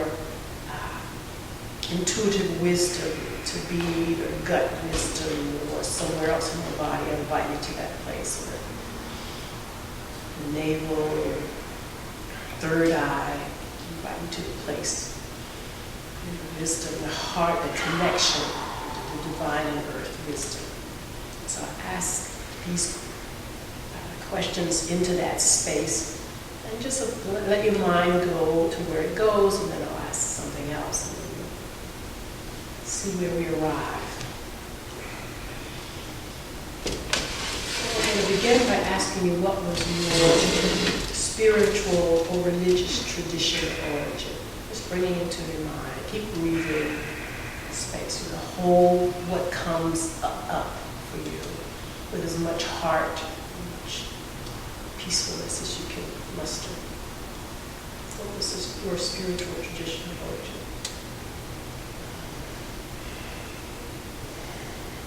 Speaker 1: intuitive wisdom to be either gut wisdom or somewhere else in your body, I invite you to that place where the navel, your third eye, I invite you to the place wisdom, the heart, the connection, the divine and earth wisdom. So I ask these questions into that space, and just let your mind go to where it goes, and then I'll ask something else, and then we'll see where we arrive. So I'm going to begin by asking you, what was your spiritual or religious tradition or origin? Just bringing it to your mind. Keep breathing space. You know, hold what comes up for you with as much heart, much peacefulness as you can muster. So this is your spiritual tradition of origin.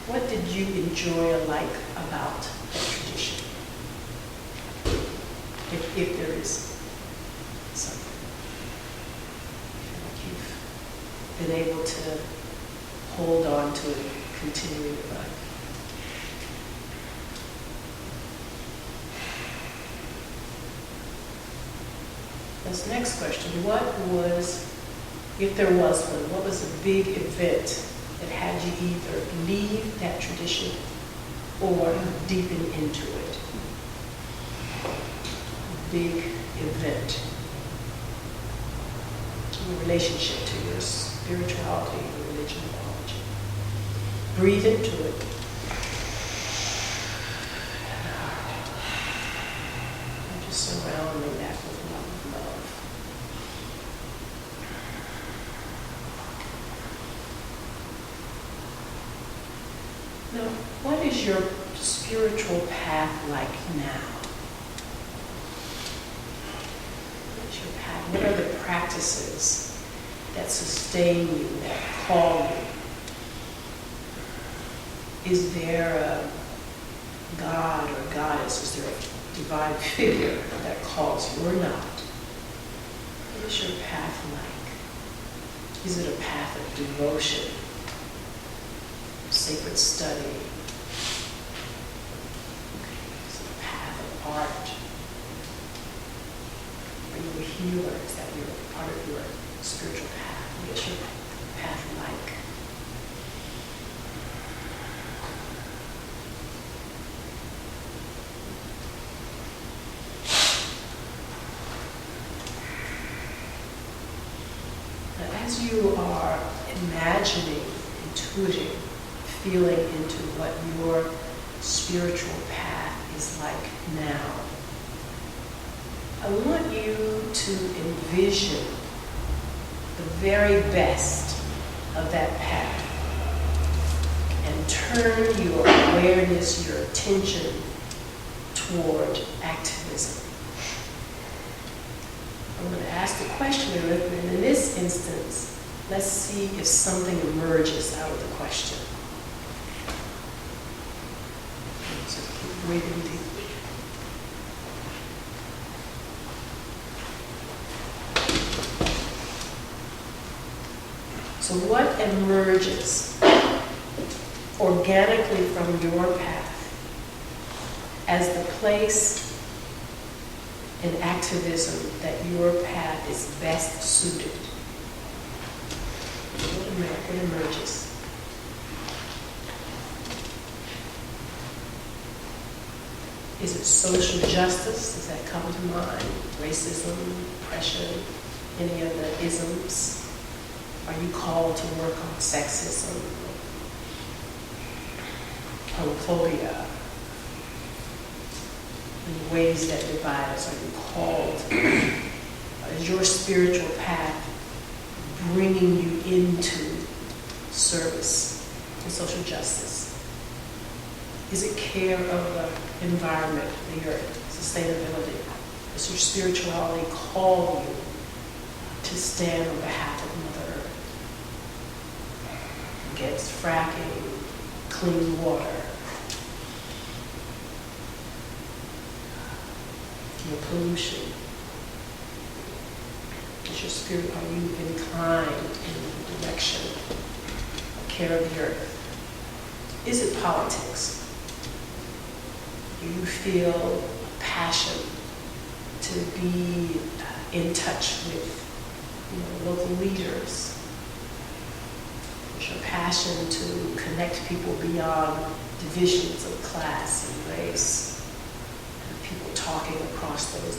Speaker 1: What did you enjoy or like about that tradition? If there is something. Like you've been able to hold on to it, continuing your life. This next question, what was, if there was one, what was a big event that had you either leave that tradition or deepen into it? A big event in relationship to your spirituality, your religion, knowledge. Breathe into it. And just surrounding that with love. Now, what is your spiritual path like now? What's your path? What are the practices that sustain you, that call you? Is there a God or goddess? Is there a divine figure that calls you or not? What is your path like? Is it a path of devotion? Sacred study? Is it a path of art? Are you a healer? Is that part of your spiritual path? What is your path like? Now, as you are imagining, intuiting, feeling into what your spiritual path is like now, I want you to envision the very best of that path and turn your awareness, your attention toward activism. I'm going to ask the question, and in this instance, let's see if something emerges out of the question. So keep breathing deeply. So what emerges organically from your path as the place in activism that your path is best suited? What emerges? Is it social justice? Does that come to mind? Racism, oppression, any of the isms? Are you called to work on sexism, homophobia, in ways that divide us? Are you called? Is your spiritual path bringing you into service and social justice? Is it care of the environment, the earth, sustainability? Does your spirituality call you to stand on behalf of Mother Earth? Against fracking, clean water, pollution? Is your spirit, are you inclined in the direction of care of the earth? Is it politics? Do you feel a passion to be in touch with local leaders, your passion to connect people beyond divisions of class and race, and people talking across those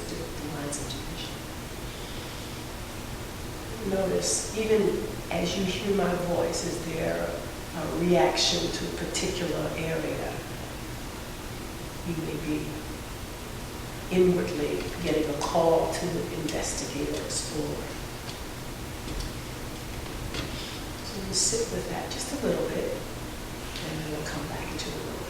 Speaker 1: lines of division. Notice, even as you hear my voice, is there a reaction to a particular area? You may be inwardly getting a call to investigate or explore. So you sit with that just a little bit, and then we'll come back into the room.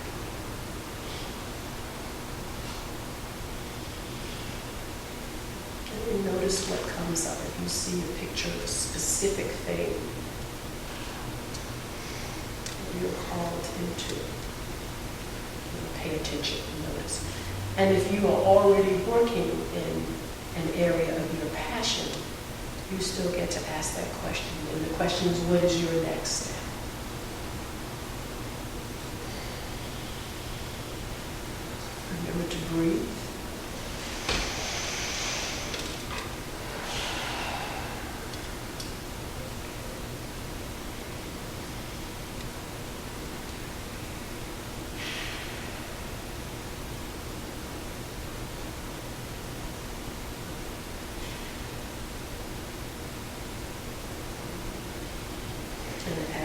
Speaker 1: And you notice what comes up. If you see a picture of a specific thing that you're called into, pay attention and notice. And if you are already working in an area of your passion, you still get to ask that question. And the question is, what is your next step? Remember to breathe.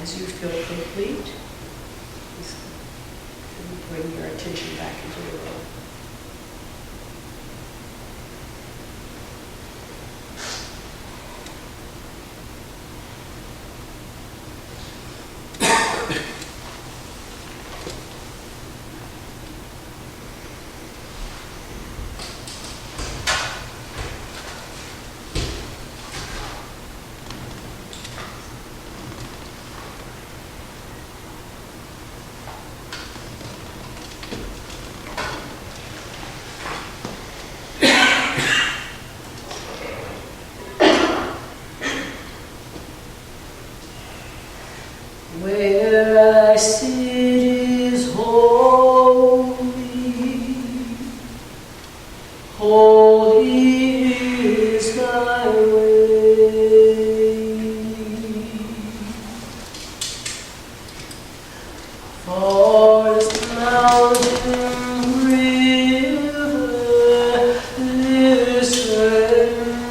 Speaker 1: As you feel complete, just bring your attention back into the room. Where I sit is holy, holy is thy way. Forest, mountain, river, listen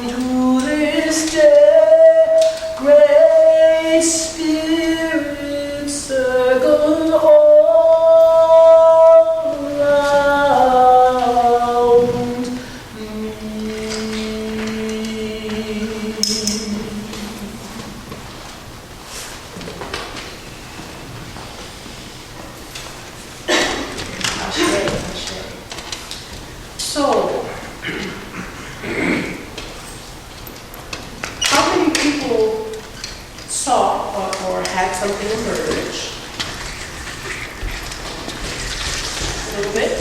Speaker 1: to this day, great Spirit, circle all around me. So, how many people saw or had something emerge? A little bit.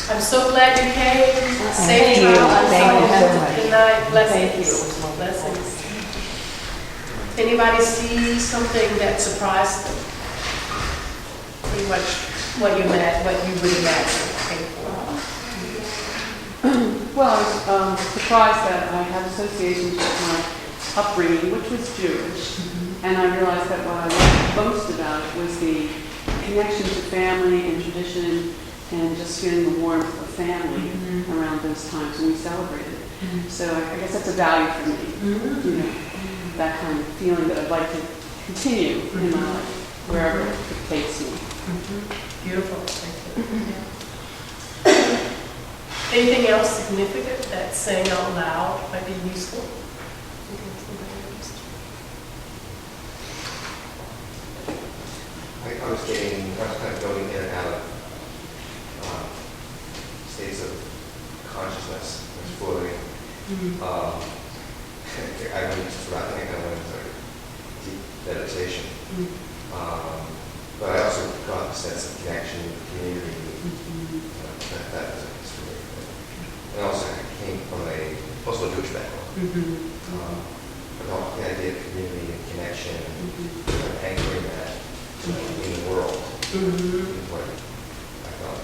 Speaker 1: I'm so glad you came. Safe travels.
Speaker 7: Thank you so much.
Speaker 1: Good night. Blessings.
Speaker 7: Thank you.
Speaker 1: Blessings. Anybody see something that surprised them? Pretty much what you would imagine came forth.
Speaker 15: Well, I was surprised that I had associations with my upbringing, which was Jewish. And I realized that what I liked most about it was the connection to family and tradition and just feeling the warmth of family around those times when we celebrated. So I guess that's a value for me, you know, that kind of feeling that I'd like to continue in my life, wherever it takes me.
Speaker 1: Beautiful. Thank you. Anything else significant that saying out loud might be useful?
Speaker 4: I was kind of going in and out of states of consciousness, exploring. I just forgot, I think I went into deep meditation. But I also got a sense of connection, community. That was a history. And also I came from also a Jewish background. But the idea of community and connection, and anchoring that in the world, is what I thought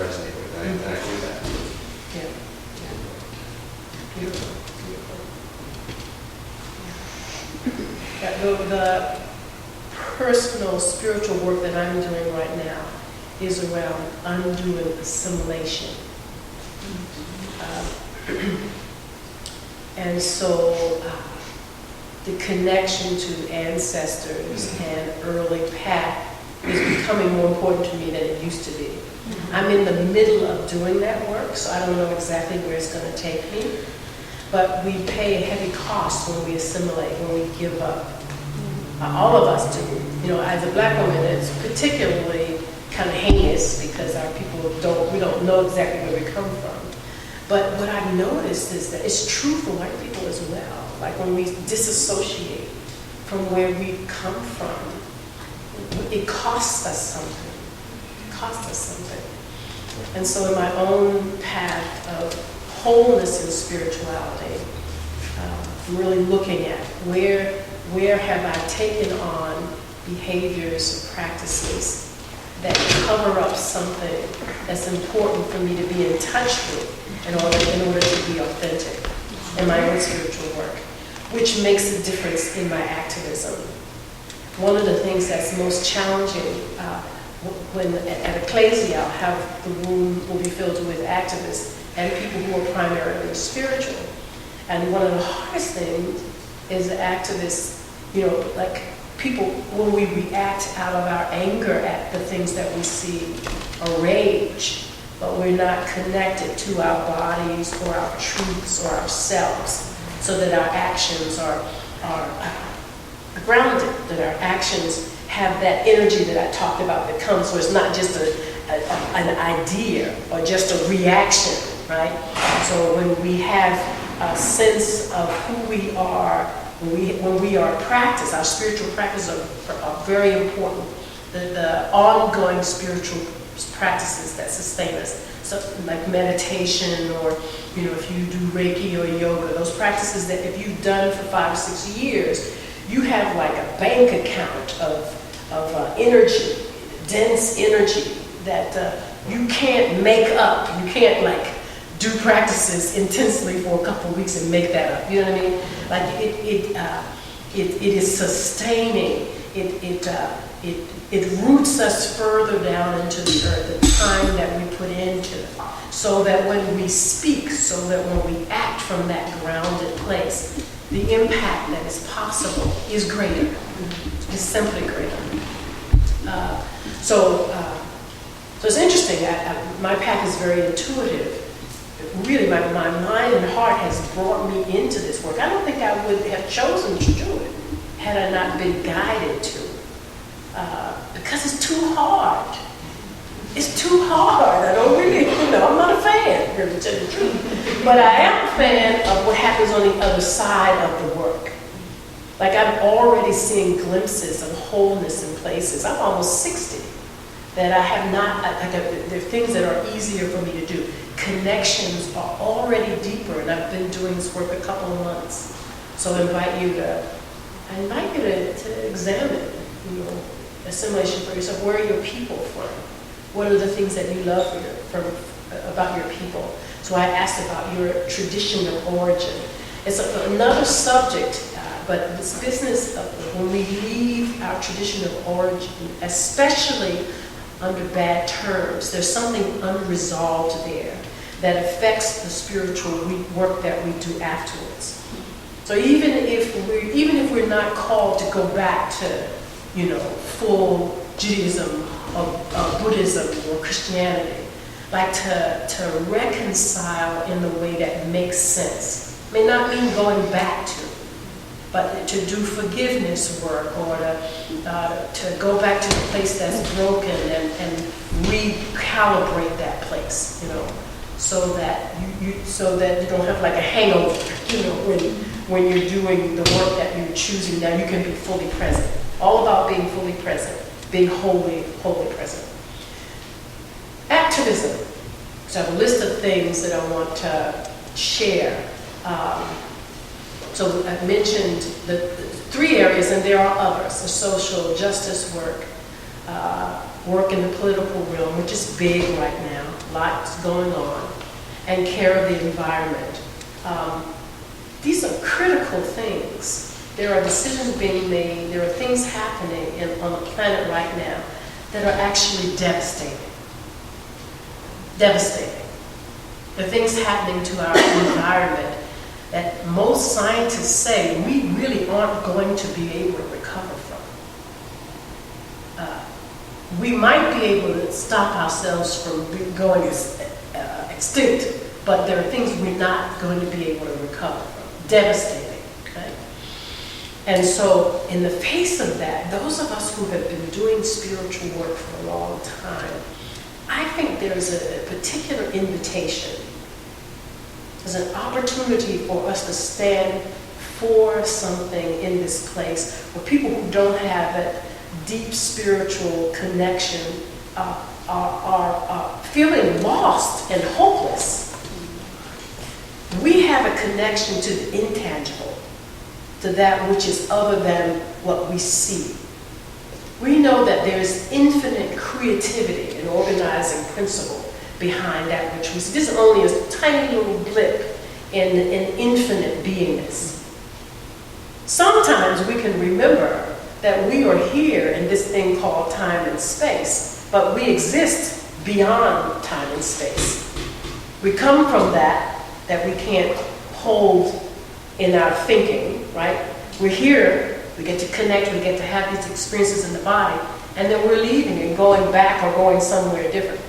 Speaker 4: resonated with. And I do that.
Speaker 1: Yeah. Beautiful. Beautiful. The personal spiritual work that I'm doing right now is around undoing assimilation. And so the connection to ancestors and early path is becoming more important to me than it used to be. I'm in the middle of doing that work, so I don't know exactly where it's going to take me. But we pay a heavy cost when we assimilate, when we give up. All of us do. You know, as a black woman, it's particularly kind of heinous because our people we don't know exactly where we come from. But what I've noticed is that it's true for white people as well. Like when we disassociate from where we come from, it costs us something. It costs us something. And so in my own path of wholeness and spirituality, I'm really looking at where have I taken on behaviors or practices that cover up something that's important for me to be in touch with in order to be authentic in my own spiritual work, which makes a difference in my activism. One of the things that's most challenging when at Ecclesia, I'll have the room will be filled with activists and people who are primarily spiritual. And one of the hardest things is the activists, you know, like people, when we react out of our anger at the things that we see, or rage, but we're not connected to our bodies or our truths or ourselves, so that our actions are grounded, that our actions have that energy that I talked about that comes, so it's not just an idea or just a reaction, right? So when we have a sense of who we are, when we are practiced, our spiritual practices are very important. The ongoing spiritual practices that sustain us, so like meditation, or you know, if you do Reiki or yoga, those practices that if you've done for 5 or 6 years, you have like a bank account of energy, dense energy that you can't make up. You can't like do practices intensely for a couple of weeks and make that up. You know what I mean? Like it is sustaining. It roots us further down into the earth, the time that we put into it, so that when we speak, so that when we act from that grounded place, the impact that is possible is greater. It's simply greater. So it's interesting. My path is very intuitive. Really, my mind and heart has brought me into this work. I don't think I would have chosen to do it had I not been guided to. Because it's too hard. It's too hard. I don't really, I'm not a fan, to tell you the truth. But I am a fan of what happens on the other side of the work. Like I'm already seeing glimpses of wholeness in places. I'm almost 60. That I have not, there are things that are easier for me to do. Connections are already deeper, and I've been doing this work a couple of months. So I invite you to examine, assimilation for yourself. Where are your people from? What are the things that you love about your people? So I asked about your tradition of origin. It's another subject, but this business of when we leave our tradition of origin, especially under bad terms, there's something unresolved there that affects the spiritual work that we do afterwards. So even if we're not called to go back to, full Judaism or Buddhism or Christianity, like to reconcile in the way that makes sense. May not mean going back to, but to do forgiveness work, or to go back to the place that's broken and recalibrate that place, so that you don't have like a hangover, when you're doing the work that you're choosing. Now you can be fully present. All about being fully present, being wholly present. Activism. So I have a list of things that I want to share. So I mentioned the 3 areas, and there are others: the social justice work, work in the political realm, which is big right now, lots going on, and care of the environment. These are critical things, There are decisions being made, there are things happening on the planet right now that are actually devastating. Devastating. There are things happening to our environment that most scientists say we really aren't going to be able to recover from. We might be able to stop ourselves from going extinct, but there are things we're not going to be able to recover from. Devastating, okay? And so, in the face of that, those of us who have been doing spiritual work for a long time, I think there's a particular invitation. There's an opportunity for us to stand for something in this place where people who don't have that deep spiritual connection are feeling lost and hopeless. We have a connection to the intangible, to that which is other than what we see. We know that there's infinite creativity and organizing principle behind that which we see. This is only a tiny little blip in infinite beingness. Sometimes we can remember that we are here in this thing called time and space, but we exist beyond time and space. We come from that we can't hold in our thinking, right? We're here, we get to connect, we get to have these experiences in the body, and then we're leaving and going back or going somewhere different.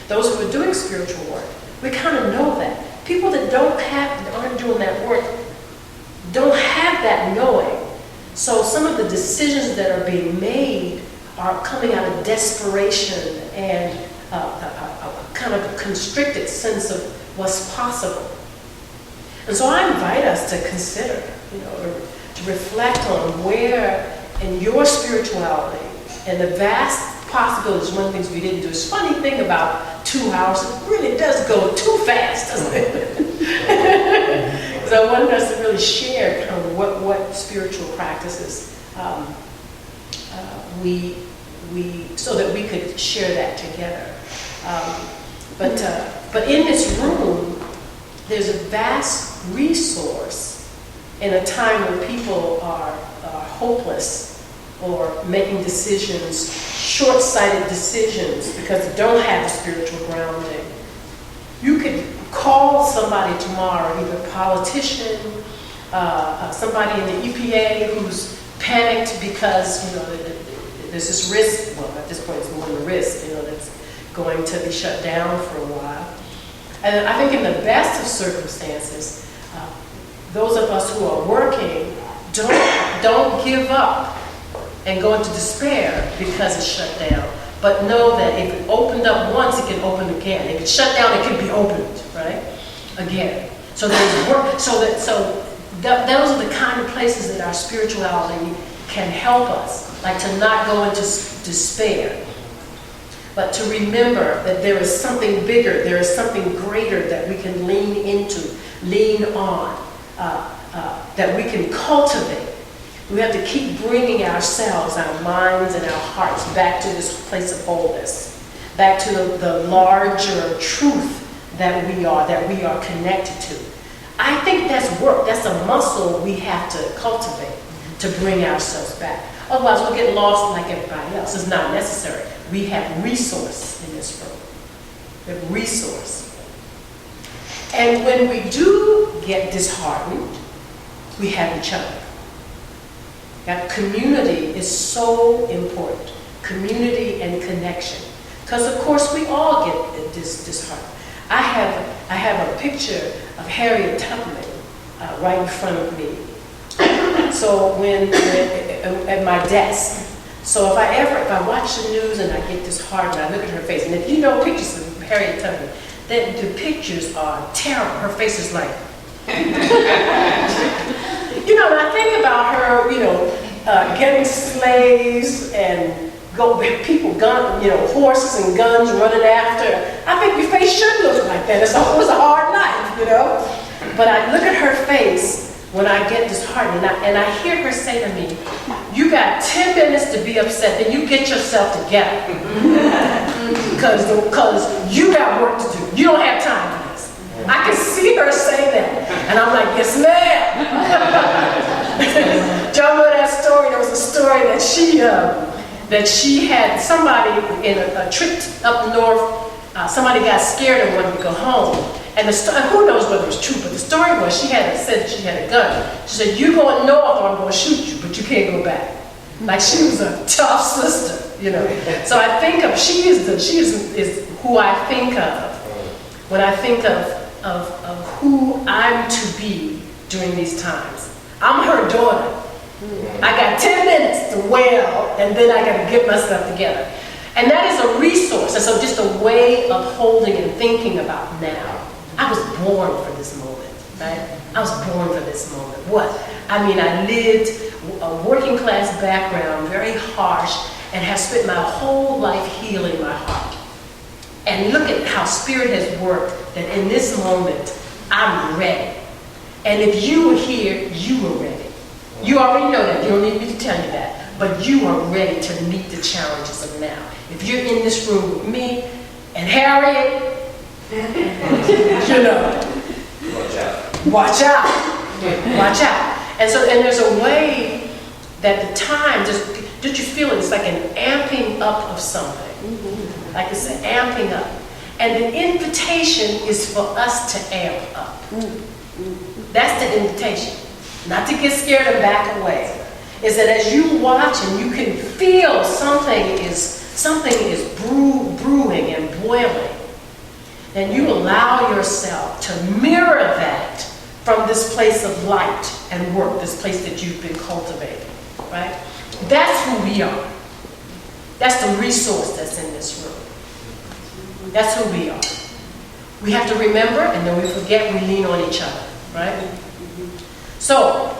Speaker 1: Those who are doing spiritual work, we kind of know that. People that aren't doing that work don't have that knowing. So some of the decisions that are being made are coming out of desperation and a kind of a constricted sense of what's possible. And so I invite us to consider, to reflect on where in your spirituality and the vast possibilities. One of the things we didn't do is funny thing about 2 hours, it really does go too fast, doesn't it? So I wanted us to really share kind of what spiritual practices so that we could share that together. But in this room, there's a vast resource in a time when people are hopeless or making decisions, short-sighted decisions, because they don't have the spiritual grounding. You could call somebody tomorrow, either a politician, somebody in the EPA who's panicked because there's this risk. Well, at this point, it's more than a risk. That's going to be shut down for a while. And I think in the best of circumstances, those of us who are working don't give up and go into despair because it's shut down. But know that if it opened up once, it can open again. If it's shut down, it can be opened, right? Again. So there's work. So those are the kind of places that our spirituality can help us, like to not go into despair, but to remember that there is something bigger, there is something greater that we can lean into, lean on, that we can cultivate. We have to keep bringing ourselves, our minds and our hearts back to this place of wholeness, back to the larger truth that we are connected to. I think that's work. That's a muscle we have to cultivate to bring ourselves back. Otherwise, we'll get lost like everybody else. It's not necessary. We have resource in this room. We have resource. And when we do get disheartened, we have each other. That community is so important. Community and connection. Because of course we all get disheartened. I have a picture of Harriet Tubman right in front of me. So when at my desk. So if I watch the news and I get disheartened, I look at her face, and if you know pictures of Harriet Tubman, the pictures are terrible. Her face is like, and I think about her, getting slaves and people, horses and guns running after. I think your face should look like that. It was a hard life, But I look at her face when I get disheartened, and I hear her say to me, "You got 10 minutes to be upset, then you get yourself together, because you got work to do. You don't have time for this." I can see her say that, and I'm like, "Yes, ma'am." Joe that she had somebody in a trip up north. Somebody got scared and wanted to go home. And who knows whether it was true, but the story was said she had a gun. She said, "You going north or I'm going to shoot you, but you can't go back." Like she was a tough sister, you know. So I think of, she is who I think of when I think of who I'm to be during these times. I'm her daughter. I got 10 minutes to wail, and then I got to get myself together. And that is a resource, and so just a way of holding and thinking about now. I was born for this moment, right? I was born for this moment. What? I mean, I lived a working class background, very harsh, and have spent my whole life healing my heart. And look at how Spirit has worked, that in this moment, I'm ready. And if you were here, you were ready. You already know that. You don't need me to tell you that. But you are ready to meet the challenges of now. If you're in this room with me and Harriet, you know,
Speaker 4: Watch out.
Speaker 1: watch out. Watch out. And so, and there's a way that the time, don't you feel it? It's like an amping up of something. Like it's an amping up. And the invitation is for us to amp up. That's the invitation. Not to get scared and back away. Is that as you watch and you can feel something is brewing and boiling, then you allow yourself to mirror that from this place of light and work, this place that you've been cultivating, right? That's who we are. That's the resource that's in this room. That's who we are. We have to remember, and then we forget, we lean on each other, right? So,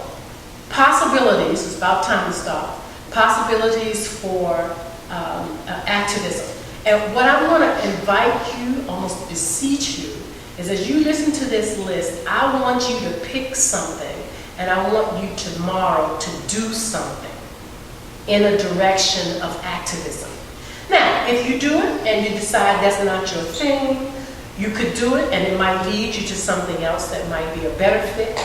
Speaker 1: possibilities, it's about time to stop, possibilities for activism. And what I want to invite you, almost beseech you, is as you listen to this list, I want you to pick something, and I want you tomorrow to do something in a direction of activism. Now, if you do it and you decide that's not your thing, you could do it and it might lead you to something else that might be a better fit.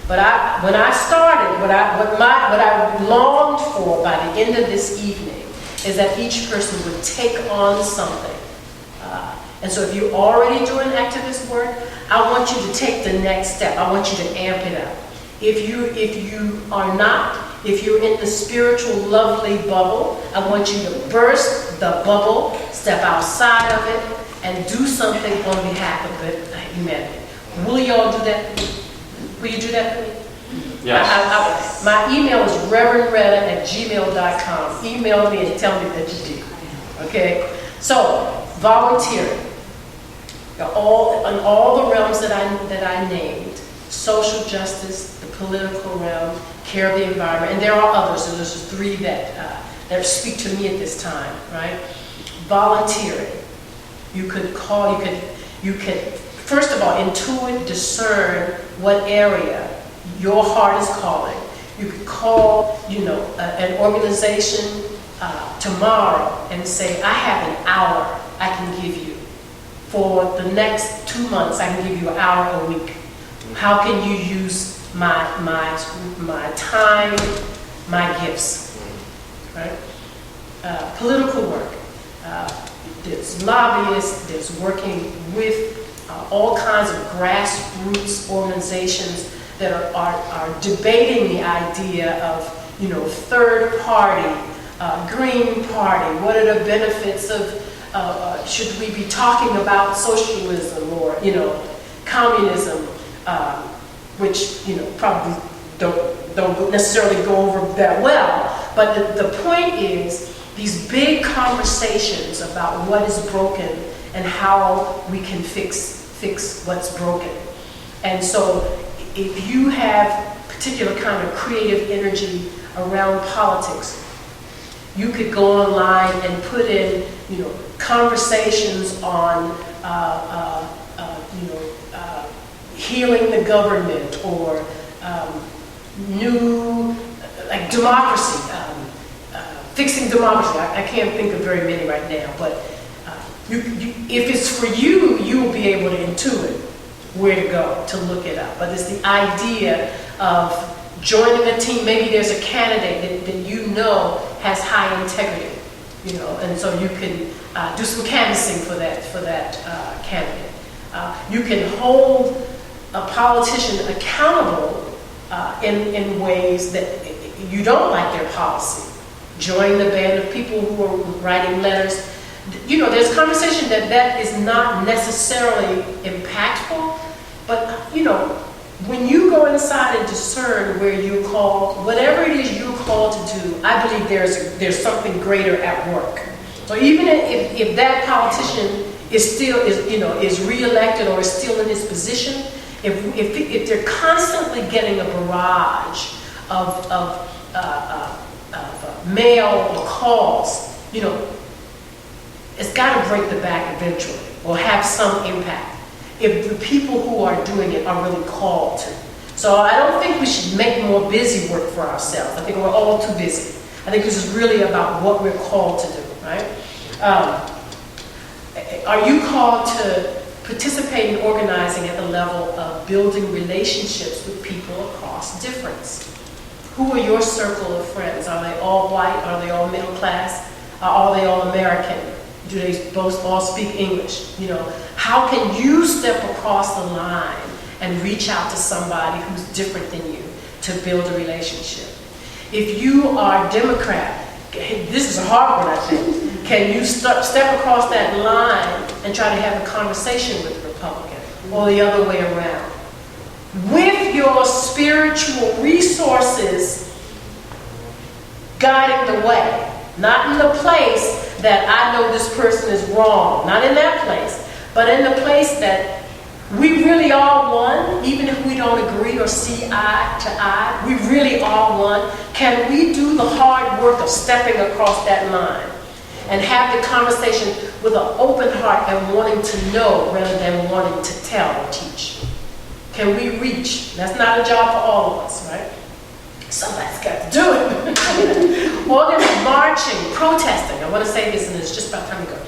Speaker 1: But when I started, what I longed for by the end of this evening is that each person would take on something. And so if you're already doing activist work, I want you to take the next step. I want you to amp it up. If you are not, if you're in the spiritual lovely bubble, I want you to burst the bubble, step outside of it, and do something on behalf of humanity. Will you all do that? Will you do that for me?
Speaker 11: Yes.
Speaker 1: My email is reverendretta@gmail.com. Email me and tell me that you did. Okay? So, volunteering. In all the realms that I named, social justice, the political realm, care of the environment, and there are others, so there's three that speak to me at this time, right? Volunteering. You could call, you could, first of all, intuit, discern what area your heart is calling. You could call, an organization tomorrow and say, I have an hour I can give you. For the next 2 months, I can give you an hour a week. How can you use my time, my gifts, right? Political work. There's lobbyists, there's working with all kinds of grassroots organizations that are debating the idea of, third party, green party. What are the benefits of, should we be talking about socialism or, communism, which, probably don't necessarily go over that well. But the point is, these big conversations about what is broken and how we can fix what's broken. And so if you have particular kind of creative energy around politics, you could go online and put in, conversations on, healing the government or new, like democracy, fixing democracy. I can't think of very many right now, but if it's for you, you will be able to intuit where to go to look it up. But it's the idea of joining a team. Maybe there's a candidate that has high integrity, and so you can do some canvassing for that candidate. You can hold a politician accountable in ways that you don't like their policy. Join the band of people who are writing letters. There's conversation that is not necessarily impactful, but when you go inside and discern where you're called, whatever it is you're called to do, I believe there's something greater at work. So even if that politician is reelected or is still in his position, if they're constantly getting a barrage of mail or calls, it's got to break the back eventually or have some impact if the people who are doing it are really called to. So I don't think we should make more busy work for ourselves. I think we're all too busy. I think this is really about what we're called to do, right? Are you called to participate in organizing at the level of building relationships with people across difference? Who are your circle of friends? Are they all white? Are they all middle class? Are they all American? Do they both all speak English? How can you step across the line and reach out to somebody who's different than you to build a relationship? If you are Democrat, this is a hard one, I think. Can you step across that line and try to have a conversation with a Republican, or the other way around? With your spiritual resources guiding the way, not in the place that I know this person is wrong, not in that place, but in the place that we really are one, even if we don't agree or see eye to eye, we really are one. Can we do the hard work of stepping across that line and have the conversation with an open heart and wanting to know rather than wanting to tell or teach? Can we reach? That's not a job for all of us, right? Somebody's got to do it. Organizing, marching, protesting. I want to say this, and it's just about time to go.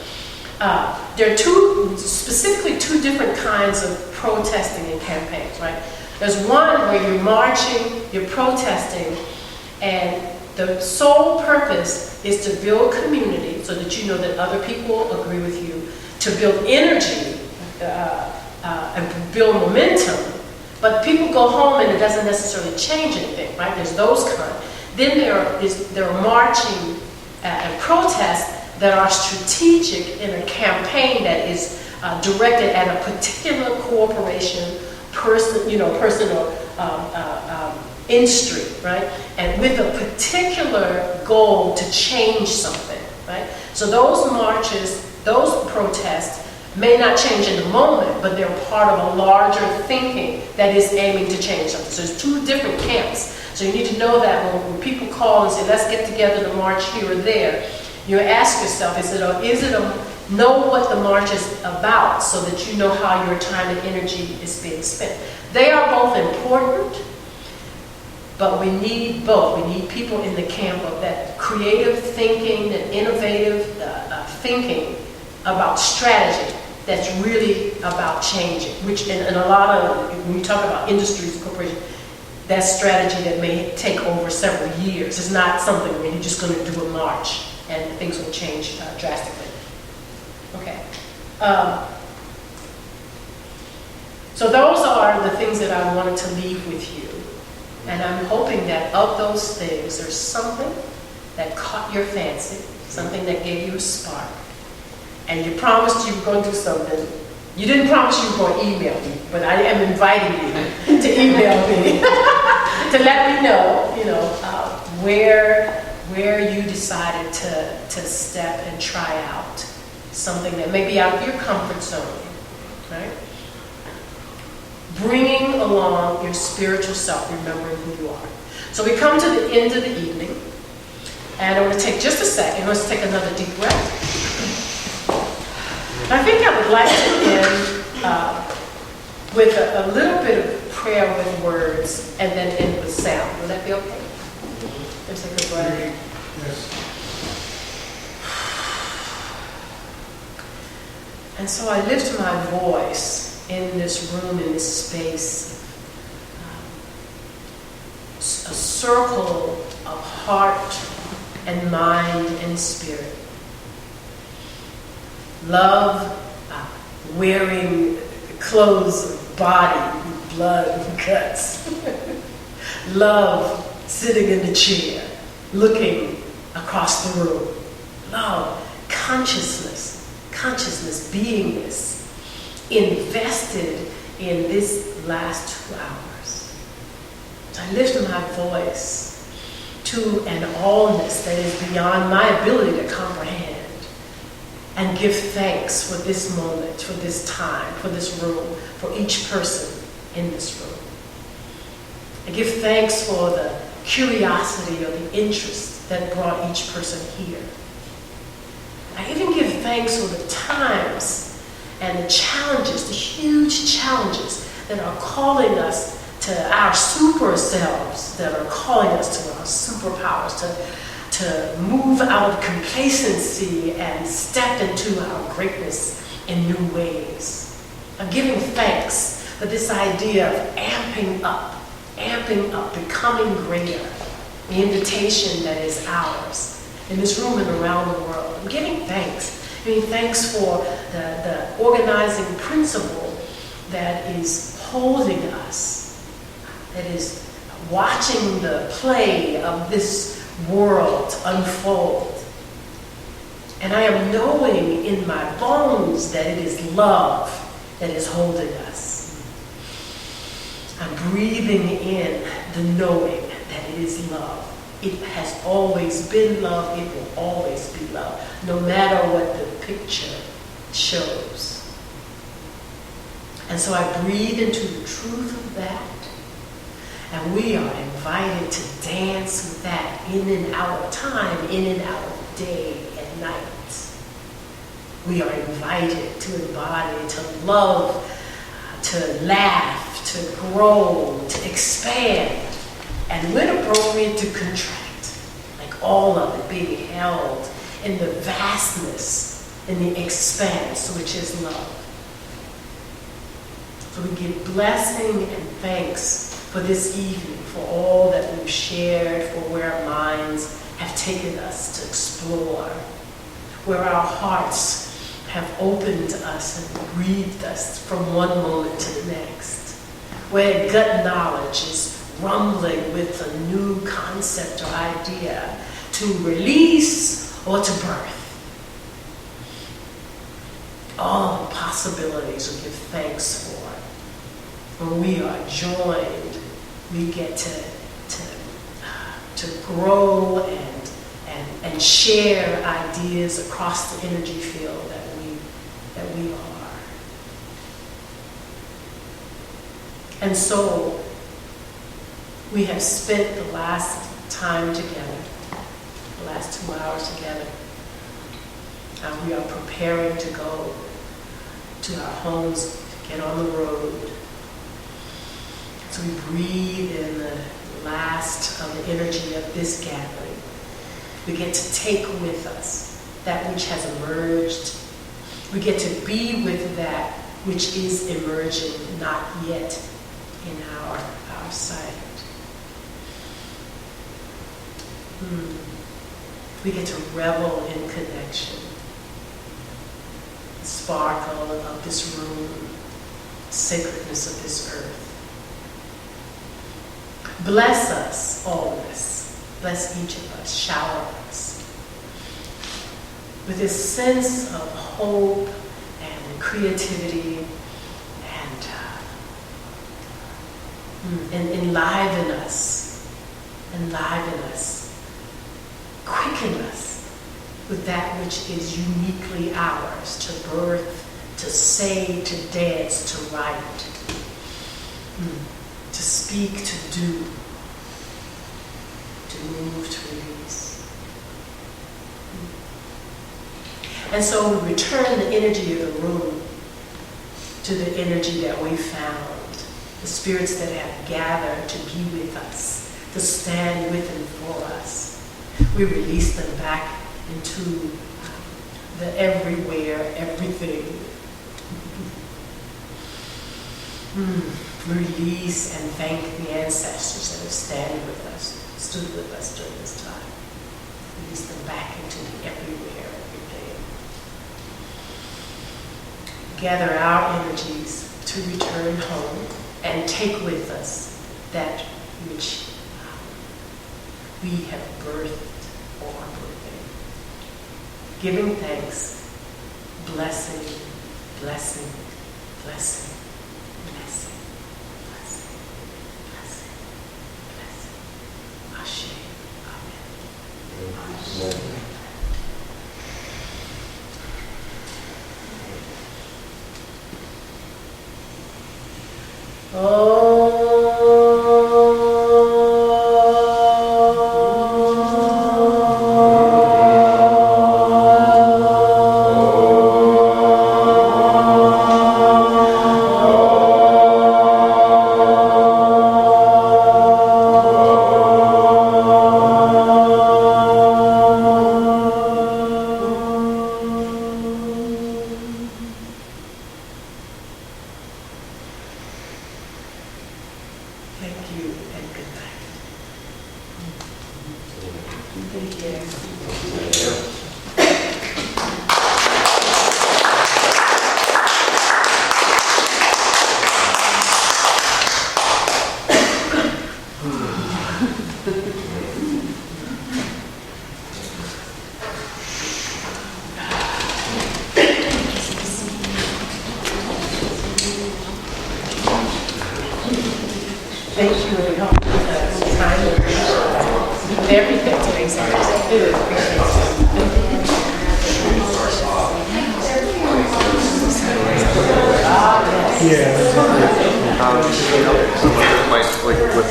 Speaker 1: There are specifically two different kinds of protesting and campaigns, right? There's one where you're marching, you're protesting, and the sole purpose is to build community so that you know that other people agree with you, to build energy and build momentum. But people go home and it doesn't necessarily change anything, right? There's those kind. Then there are marching and protests that are strategic in a campaign that is directed at a particular corporation, person or industry, right? And with a particular goal to change something, right? So those marches, those protests may not change in the moment, but they're part of a larger thinking that is aiming to change something. So there's two different camps. So you need to know that when people call and say, let's get together to march here or there, you ask yourself, know what the march is about so that you know how your time and energy is being spent. They are both important, but we need both. We need people in the camp of that creative thinking and innovative thinking about strategy that's really about changing, which in a lot of, when you talk about industries and corporations, that's strategy that may take over several years. It's not something where you're just going to do a march and things will change drastically. Okay. So those are the things that I wanted to leave with you. And I'm hoping that of those things, there's something that caught your fancy, something that gave you a spark. And you promised you were going to do something. You didn't promise you were going to email me, but I am inviting you to email me to let me know, where you decided to step and try out something that may be out of your comfort zone, right? Bringing along your spiritual self, remembering who you are. So we come to the end of the evening, and I'm going to take just a second. Let's take another deep breath. I think I would like to end with a little bit of prayer with words and then end with sound. Will that be okay? Let's take a breath.
Speaker 14: Yes.
Speaker 1: And so I lift my voice in this room, in this space, a circle of heart and mind and spirit. Love wearing clothes of body, blood, and guts. Love sitting in the chair, looking across the room. Love, consciousness, beingness, invested in this last 2 hours. So I lift my voice to an allness that is beyond my ability to comprehend, and give thanks for this moment, for this time, for this room, for each person in this room. I give thanks for the curiosity or the interest that brought each person here. I even give thanks for the times and the challenges, the huge challenges that are calling us to our super selves, that are calling us to our superpowers, to move out of complacency and step into our greatness in new ways. I'm giving thanks for this idea of amping up, becoming greater, the invitation that is ours in this room and around the world. I'm giving thanks. Giving thanks for the organizing principle that is holding us, that is watching the play of this world unfold. And I am knowing in my bones that it is love that is holding us. I'm breathing in the knowing that it is love. It has always been love. It will always be love, no matter what the picture shows. And so I breathe into the truth of that. And we are invited to dance with that in and out of time, in and out of day and night. We are invited to embody, to love, to laugh, to grow, to expand, and when appropriate, to contract. Like all of it being held in the vastness, in the expanse, which is love. So we give blessing and thanks for this evening, for all that we've shared, for where our minds have taken us to explore, where our hearts have opened us and breathed us from one moment to the next, where gut knowledge is rumbling with a new concept or idea to release or to birth. All the possibilities we give thanks for. When we are joined, we get to grow and share ideas across the energy field that we are. And so we have spent the last time together, the last 2 hours together. And we are preparing to go to our homes, to get on the road. So we breathe in the last of the energy of this gathering. We get to take with us that which has emerged. We get to be with that which is emerging, not yet in our sight. We get to revel in connection. The sparkle of this room, the sacredness of this earth. Bless us, always. Bless each of us. Shower us with this sense of hope and creativity, and enliven us, quicken us with that which is uniquely ours, to birth, to say, to dance, to write, to speak, to do, to move, to release. And so we return the energy of the room to the energy that we found, the spirits that have gathered to be with us, to stand with and for us. We release them back into the everywhere, everything. Release and thank the ancestors that have stood with us during this time. release them back into the everywhere, everyday. Gather our energies to return home and take with us that which we have birthed on our birthday. Giving thanks, blessing, blessing, blessing, blessing, blessing, blessing, blessing. Ashe. Amen. Thank you and good night. Thank you and help with the time and everything to make sense. It is.
Speaker 14: Yeah.
Speaker 12: Might like with.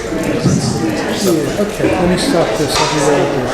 Speaker 14: Yeah, okay, let me stop this, I'll be right here.